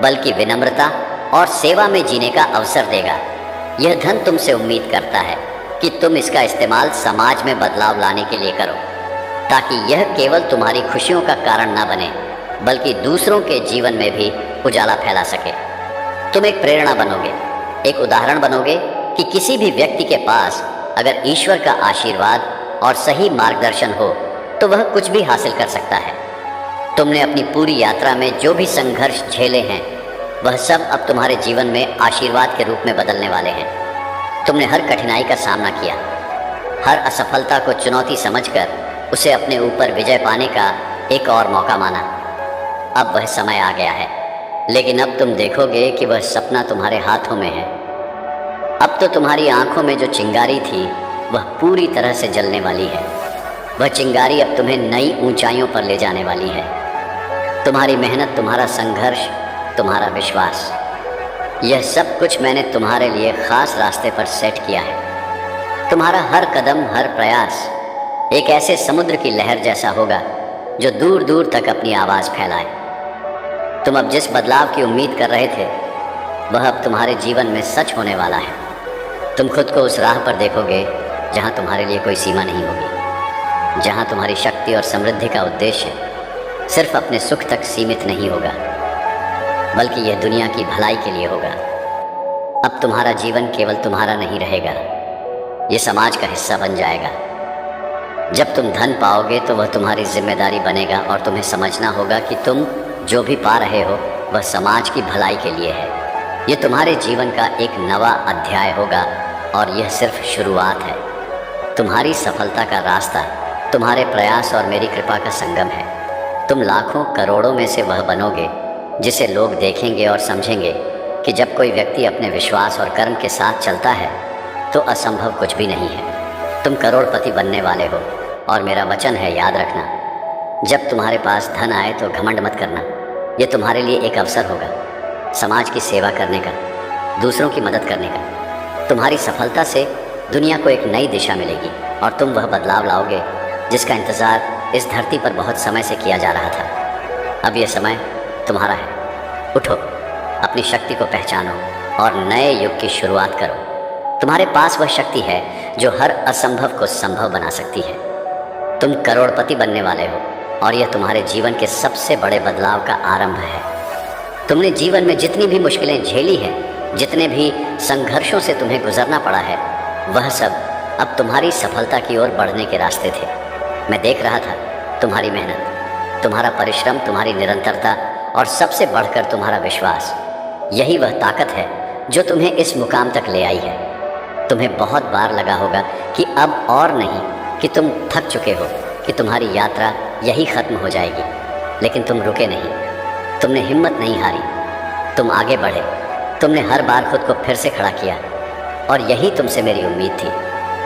बल्कि विनम्रता और सेवा में जीने का अवसर देगा। यह धन तुमसे उम्मीद करता है कि तुम इसका इस्तेमाल समाज में बदलाव लाने के लिए करो, ताकि यह केवल तुम्हारी खुशियों का कारण न बने बल्कि दूसरों के जीवन में भी उजाला फैला सके। तुम एक प्रेरणा बनोगे, एक उदाहरण बनोगे कि किसी भी व्यक्ति के पास अगर ईश्वर का आशीर्वाद और सही मार्गदर्शन हो तो वह कुछ भी हासिल कर सकता है। तुमने अपनी पूरी यात्रा में जो भी संघर्ष झेले हैं वह सब अब तुम्हारे जीवन में आशीर्वाद के रूप में बदलने वाले हैं। तुमने हर कठिनाई का सामना किया, हर असफलता को चुनौती समझकर उसे अपने ऊपर विजय पाने का एक और मौका माना। अब वह समय आ गया है, लेकिन अब तुम देखोगे कि वह सपना तुम्हारे हाथों में है। अब तो तुम्हारी आंखों में जो चिंगारी थी वह पूरी तरह से जलने वाली है। वह चिंगारी अब तुम्हें नई ऊंचाइयों पर ले जाने वाली है। तुम्हारी मेहनत, तुम्हारा संघर्ष, तुम्हारा विश्वास, यह सब कुछ मैंने तुम्हारे लिए खास रास्ते पर सेट किया है। तुम्हारा हर कदम, हर प्रयास एक ऐसे समुद्र की लहर जैसा होगा जो दूर दूर तक अपनी आवाज फैलाए। तुम अब जिस बदलाव की उम्मीद कर रहे थे वह अब तुम्हारे जीवन में सच होने वाला है। तुम खुद को उस राह पर देखोगे जहां तुम्हारे लिए कोई सीमा नहीं होगी, जहां तुम्हारी शक्ति और समृद्धि का उद्देश्य सिर्फ अपने सुख तक सीमित नहीं होगा, बल्कि यह दुनिया की भलाई के लिए होगा। अब तुम्हारा जीवन केवल तुम्हारा नहीं रहेगा, यह समाज का हिस्सा बन जाएगा। जब तुम धन पाओगे तो वह तुम्हारी जिम्मेदारी बनेगा और तुम्हें समझना होगा कि तुम जो भी पा रहे हो वह समाज की भलाई के लिए है। यह तुम्हारे जीवन का एक नवा अध्याय होगा और यह सिर्फ शुरुआत है। तुम्हारी सफलता का रास्ता तुम्हारे प्रयास और मेरी कृपा का संगम है। तुम लाखों करोड़ों में से वह बनोगे जिसे लोग देखेंगे और समझेंगे कि जब कोई व्यक्ति अपने विश्वास और कर्म के साथ चलता है तो असंभव कुछ भी नहीं है। तुम करोड़पति बनने वाले हो और मेरा वचन है, याद रखना, जब तुम्हारे पास धन आए तो घमंड मत करना। यह तुम्हारे लिए एक अवसर होगा, समाज की सेवा करने का, दूसरों की मदद करने का। तुम्हारी सफलता से दुनिया को एक नई दिशा मिलेगी और तुम वह बदलाव लाओगे जिसका इंतज़ार इस धरती पर बहुत समय से किया जा रहा था। अब यह समय तुम्हारा है। उठो, अपनी शक्ति को पहचानो और नए युग की शुरुआत करो। तुम्हारे पास वह शक्ति है जो हर असंभव को संभव बना सकती है। तुम करोड़पति बनने वाले हो और यह तुम्हारे जीवन के सबसे बड़े बदलाव का आरंभ है। तुमने जीवन में जितनी भी मुश्किलें झेली हैं, जितने भी संघर्षों से तुम्हें गुजरना पड़ा है, वह सब अब तुम्हारी सफलता की ओर बढ़ने के रास्ते थे। मैं देख रहा था तुम्हारी मेहनत, तुम्हारा परिश्रम, तुम्हारी निरंतरता और सबसे बढ़कर तुम्हारा विश्वास। यही वह ताकत है जो तुम्हें इस मुकाम तक ले आई है। तुम्हें बहुत बार लगा होगा कि अब और नहीं, कि तुम थक चुके हो, कि तुम्हारी यात्रा यही ख़त्म हो जाएगी, लेकिन तुम रुके नहीं। तुमने हिम्मत नहीं हारी, तुम आगे बढ़े। तुमने हर बार खुद को फिर से खड़ा किया और यही तुमसे मेरी उम्मीद थी।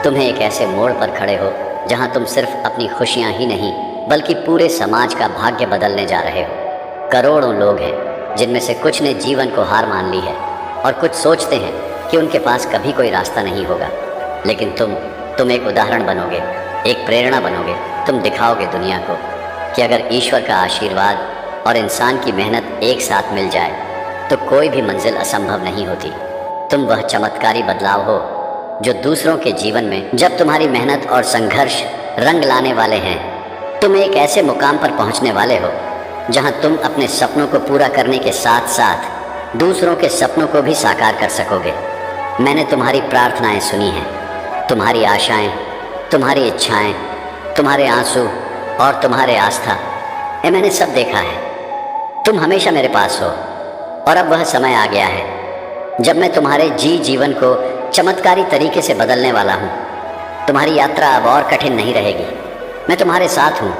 तुम्हें एक ऐसे मोड़ पर खड़े हो जहां तुम सिर्फ अपनी खुशियां ही नहीं बल्कि पूरे समाज का भाग्य बदलने जा रहे हो। करोड़ों लोग हैं जिनमें से कुछ ने जीवन को हार मान ली है और कुछ सोचते हैं कि उनके पास कभी कोई रास्ता नहीं होगा, लेकिन तुम एक उदाहरण बनोगे, एक प्रेरणा बनोगे। तुम दिखाओगे दुनिया को कि अगर ईश्वर का आशीर्वाद और इंसान की मेहनत एक साथ मिल जाए तो कोई भी मंजिल असंभव नहीं होती। तुम वह चमत्कारी बदलाव हो जो दूसरों के जीवन में, जब तुम्हारी मेहनत और संघर्ष रंग लाने वाले हैं, तुम एक ऐसे मुकाम पर पहुंचने वाले हो जहां तुम अपने सपनों को पूरा करने के साथ साथ दूसरों के सपनों को भी साकार कर सकोगे। मैंने तुम्हारी प्रार्थनाएं सुनी हैं, तुम्हारी आशाएं, तुम्हारी इच्छाएं, तुम्हारे आंसू और तुम्हारे आस्था, ये मैंने सब देखा है। तुम हमेशा मेरे पास हो और अब वह समय आ गया है जब मैं तुम्हारे जीवन को चमत्कारी तरीके से बदलने वाला हूँ। तुम्हारी यात्रा अब और कठिन नहीं रहेगी। मैं तुम्हारे साथ हूँ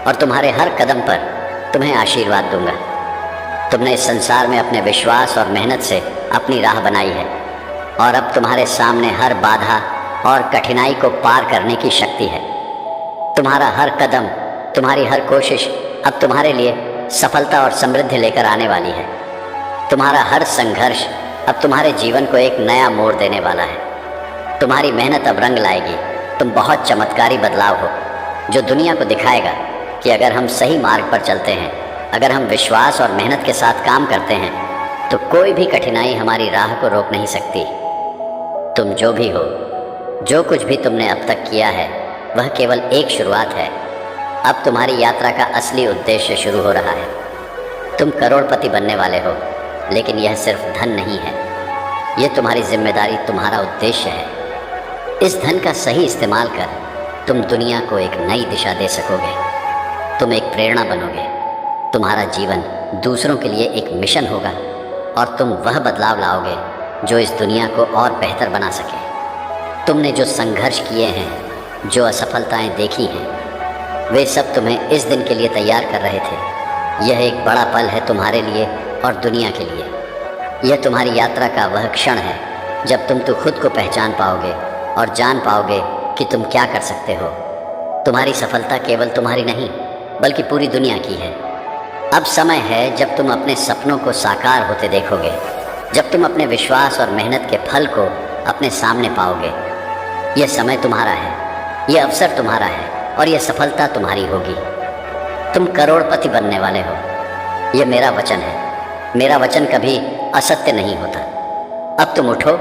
और तुम्हारे हर कदम पर तुम्हें आशीर्वाद दूंगा। तुमने इस संसार में अपने विश्वास और मेहनत से अपनी राह बनाई है और अब तुम्हारे सामने हर बाधा और कठिनाई को पार करने की शक्ति है। तुम्हारा हर कदम, तुम्हारी हर कोशिश अब तुम्हारे लिए सफलता और समृद्धि लेकर आने वाली है। तुम्हारा हर संघर्ष अब तुम्हारे जीवन को एक नया मोड़ देने वाला है। तुम्हारी मेहनत अब रंग लाएगी। तुम बहुत चमत्कारी बदलाव हो जो दुनिया को दिखाएगा कि अगर हम सही मार्ग पर चलते हैं, अगर हम विश्वास और मेहनत के साथ काम करते हैं, तो कोई भी कठिनाई हमारी राह को रोक नहीं सकती। तुम जो भी हो, जो कुछ भी तुमने अब तक किया है, वह केवल एक शुरुआत है। अब तुम्हारी यात्रा का असली उद्देश्य शुरू हो रहा है। तुम करोड़पति बनने वाले हो, लेकिन यह सिर्फ धन नहीं है, यह तुम्हारी जिम्मेदारी, तुम्हारा उद्देश्य है। इस धन का सही इस्तेमाल कर तुम दुनिया को एक नई दिशा दे सकोगे। तुम एक प्रेरणा बनोगे। तुम्हारा जीवन दूसरों के लिए एक मिशन होगा और तुम वह बदलाव लाओगे जो इस दुनिया को और बेहतर बना सके। तुमने जो संघर्ष किए हैं, जो असफलताएं देखी हैं, वे सब तुम्हें इस दिन के लिए तैयार कर रहे थे। यह एक बड़ा पल है तुम्हारे लिए और दुनिया के लिए। यह तुम्हारी यात्रा का वह क्षण है जब तुम तो खुद को पहचान पाओगे और जान पाओगे कि तुम क्या कर सकते हो। तुम्हारी सफलता केवल तुम्हारी नहीं बल्कि पूरी दुनिया की है। अब समय है जब तुम अपने सपनों को साकार होते देखोगे, जब तुम अपने विश्वास और मेहनत के फल को अपने सामने पाओगे। यह समय तुम्हारा है, यह अवसर तुम्हारा है और यह सफलता तुम्हारी होगी। तुम करोड़पति बनने वाले हो। यह मेरा वचन है। मेरा वचन कभी असत्य नहीं होता। अब तुम उठो,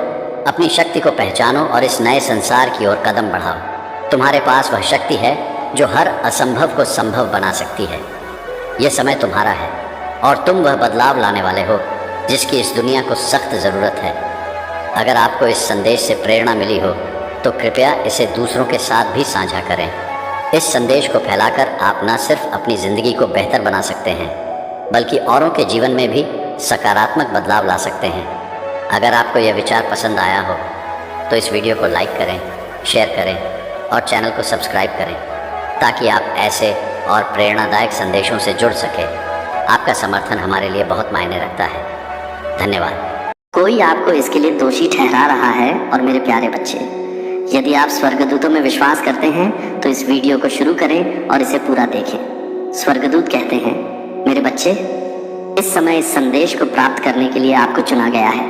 अपनी शक्ति को पहचानो और इस नए संसार की ओर कदम बढ़ाओ। तुम्हारे पास वह शक्ति है जो हर असंभव को संभव बना सकती है। यह समय तुम्हारा है और तुम वह बदलाव लाने वाले हो जिसकी इस दुनिया को सख्त ज़रूरत है। अगर आपको इस संदेश से प्रेरणा मिली हो तो कृपया इसे दूसरों के साथ भी साझा करें। इस संदेश को फैलाकर आप न सिर्फ अपनी ज़िंदगी को बेहतर बना सकते हैं बल्कि औरों के जीवन में भी सकारात्मक बदलाव ला सकते हैं। अगर आपको यह विचार पसंद आया हो तो इस वीडियो को लाइक करें, शेयर करें और चैनल को सब्सक्राइब करें ताकि आप ऐसे और प्रेरणादायक संदेशों से जुड़ सकें। आपका समर्थन हमारे लिए बहुत मायने रखता है। धन्यवाद। कोई आपको इसके लिए दोषी ठहरा रहा है और मेरे प्यारे बच्चे, यदि आप स्वर्गदूतों में विश्वास करते हैं तो इस वीडियो को शुरू करें और इसे पूरा देखें। स्वर्गदूत कहते हैं, मेरे बच्चे, इस समय इस संदेश को प्राप्त करने के लिए आपको चुना गया है,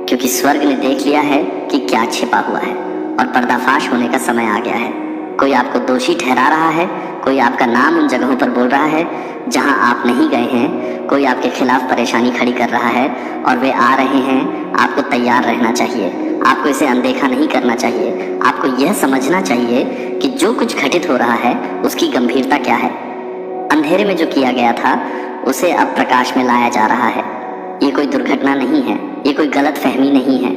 क्योंकि स्वर्ग ने देख लिया है कि क्या छिपा हुआ है और पर्दाफाश होने का समय आ गया है। कोई आपको दोषी ठहरा रहा है, कोई आपका नाम उन जगहों पर बोल रहा है जहां आप नहीं गए हैं, कोई आपके खिलाफ परेशानी खड़ी कर रहा है और वे आ रहे हैं। आपको तैयार रहना चाहिए, आपको इसे अनदेखा नहीं करना चाहिए। आपको यह समझना चाहिए कि जो कुछ घटित हो रहा है उसकी गंभीरता क्या है। अंधेरे में जो किया गया था उसे अब प्रकाश में लाया जा रहा है। ये कोई दुर्घटना नहीं है, ये कोई गलत फहमी नहीं है।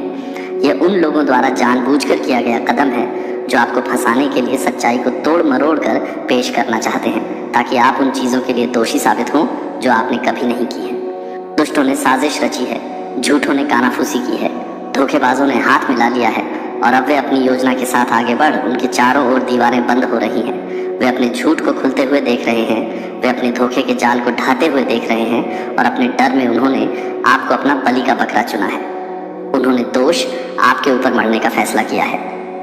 यह उन लोगों द्वारा जानबूझकर किया गया कदम है जो आपको फंसाने के लिए सच्चाई को तोड़ मरोड़ कर पेश करना चाहते हैं, ताकि आप उन चीज़ों के लिए दोषी साबित हों जो आपने कभी नहीं की है। दुष्टों ने साजिश रची है, झूठों ने कानाफूसी की है, धोखेबाजों ने हाथ मिला लिया है और अब वे अपनी योजना के साथ आगे बढ़ उनके चारों ओर दीवारें बंद हो रही हैं। वे अपने झूठ को खुलते हुए देख रहे हैं, वे अपने धोखे के जाल को ढाते हुए देख रहे हैं और अपने डर में उन्होंने आपको अपना बलि का बकरा चुना है। उन्होंने दोष आपके ऊपर मरने का फैसला किया है।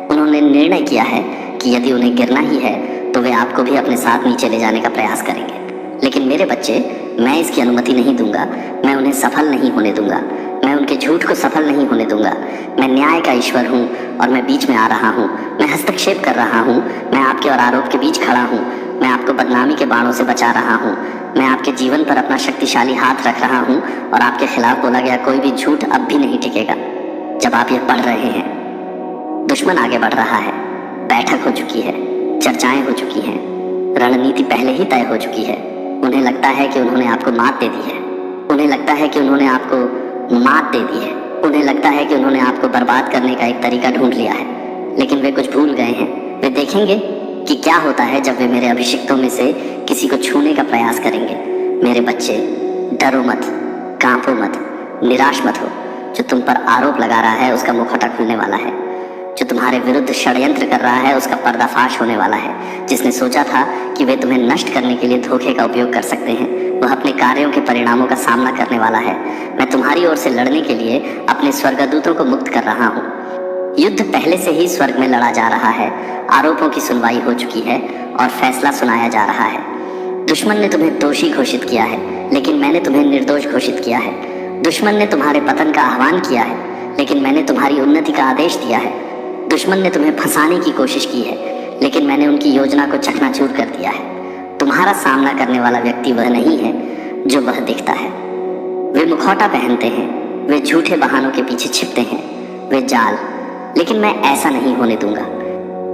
उन्होंने निर्णय किया है कि यदि उन्हें गिरना ही है तो वे आपको भी अपने साथ नीचे ले जाने का प्रयास करेंगे। लेकिन मेरे बच्चे, मैं इसकी अनुमति नहीं दूंगा। मैं उन्हें सफल नहीं होने दूंगा। मैं उनके झूठ को सफल नहीं होने दूंगा। मैं न्याय का ईश्वर हूँ और मैं बीच में आ रहा हूँ। मैं हस्तक्षेप कर रहा हूँ। मैं आपके और आरोप के बीच खड़ा हूँ। मैं आपको बदनामी के बाणों से बचा रहा हूँ। मैं आपके जीवन पर अपना शक्तिशाली हाथ रख रहा हूँ और आपके खिलाफ बोला गया कोई भी झूठ अब भी नहीं टिकेगा। जब आप ये पढ़ रहे हैं, दुश्मन आगे बढ़ रहा है, बैठक हो चुकी है, चर्चाएं हो चुकी हैं, रणनीति पहले ही तय हो चुकी है। उन्हें लगता है कि उन्होंने आपको मात दे दी है। उन्हें लगता है कि उन्होंने आपको मात दे दी है। उन्हें लगता है कि उन्होंने आपको बर्बाद करने का एक तरीका ढूंढ लिया है, लेकिन वे कुछ भूल गए हैं। वे देखेंगे कि क्या होता है जब वे मेरे अभिषिक्तों में से किसी को छूने का प्रयास करेंगे। मेरे बच्चे, डरो मत, कांपो मत, निराश मत हो। जो तुम पर आरोप लगा रहा है उसका मुखौटा खुलने वाला है। जो तुम्हारे विरुद्ध षड्यंत्र कर रहा है उसका पर्दाफाश होने वाला है। जिसने सोचा था कि वे तुम्हें नष्ट करने के लिए धोखे का उपयोग कर सकते हैं, वह अपने कार्यों के परिणामों का सामना करने वाला है। मैं तुम्हारी ओर से लड़ने के लिए अपने स्वर्गदूतों को मुक्त कर रहा हूँ। युद्ध पहले से ही स्वर्ग में लड़ा जा रहा है। आरोपों की सुनवाई हो चुकी है और फैसला सुनाया जा रहा है। दुश्मन ने तुम्हें दोषी घोषित किया है, लेकिन मैंने तुम्हें निर्दोष घोषित किया है। दुश्मन ने तुम्हारे पतन का आह्वान किया है, लेकिन मैंने तुम्हारी उन्नति का आदेश दिया है। दुश्मन ने तुम्हें फंसाने की कोशिश की है, लेकिन मैंने उनकी योजना को चकनाचूर कर दिया है। तुम्हारा सामना करने वाला व्यक्ति वह नहीं है जो वह दिखता है। वे मुखौटा पहनते हैं, वे झूठे बहानों के पीछे छिपते हैं, वे जाल। लेकिन मैं ऐसा नहीं होने दूंगा।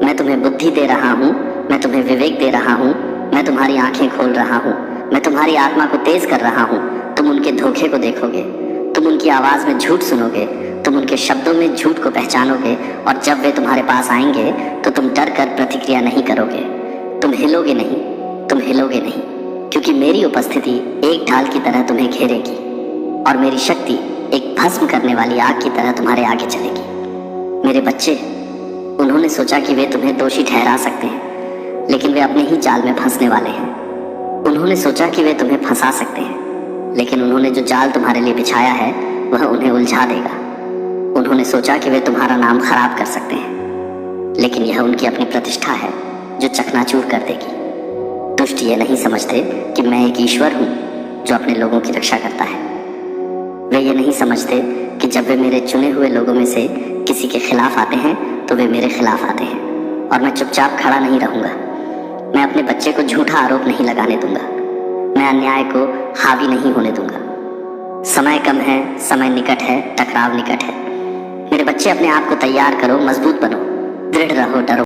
मैं तुम्हें बुद्धि दे रहा हूँ, मैं तुम्हें विवेक दे रहा हूँ, मैं तुम्हारी आंखें खोल रहा हूँ, मैं तुम्हारी आत्मा को तेज कर रहा हूँ। तुम उनके धोखे को देखोगे, तुम उनकी आवाज में झूठ सुनोगे, तुम उनके शब्दों में झूठ को पहचानोगे और जब वे तुम्हारे पास आएंगे तो तुम डर कर प्रतिक्रिया नहीं करोगे। तुम हिलोगे नहीं, तुम हिलोगे नहीं, क्योंकि मेरी उपस्थिति एक ढाल की तरह तुम्हें घेरेगी और मेरी शक्ति एक भस्म करने वाली आग की तरह तुम्हारे आगे चलेगी। मेरे बच्चे, उन्होंने सोचा कि वे तुम्हें दोषी ठहरा सकते हैं, लेकिन वे अपने ही जाल में फंसने वाले हैं। उन्होंने सोचा कि वे तुम्हें फंसा सकते हैं, लेकिन उन्होंने जो जाल तुम्हारे लिए बिछाया है वह उन्हें उलझा देगा। उन्होंने सोचा कि वे तुम्हारा नाम खराब कर सकते हैं, लेकिन यह उनकी अपनी प्रतिष्ठा है जो चकनाचूर कर देगी। दुष्ट ये नहीं समझते कि मैं एक ईश्वर हूँ जो अपने लोगों की रक्षा करता है। वे ये नहीं समझते कि जब वे मेरे चुने हुए लोगों में से किसी के खिलाफ आते हैं तो वे मेरे खिलाफ आते हैं, और मैं चुपचाप खड़ा नहीं रहूंगा। मैं अपने बच्चे को झूठा आरोप नहीं लगाने दूंगा। मैं अन्याय को हावी नहीं होने दूंगा। समय कम है, समय निकट है, टकराव निकट है। मेरे बच्चे, अपने आप को तैयार करो, मजबूत बनो, दृढ़ रहो, डरो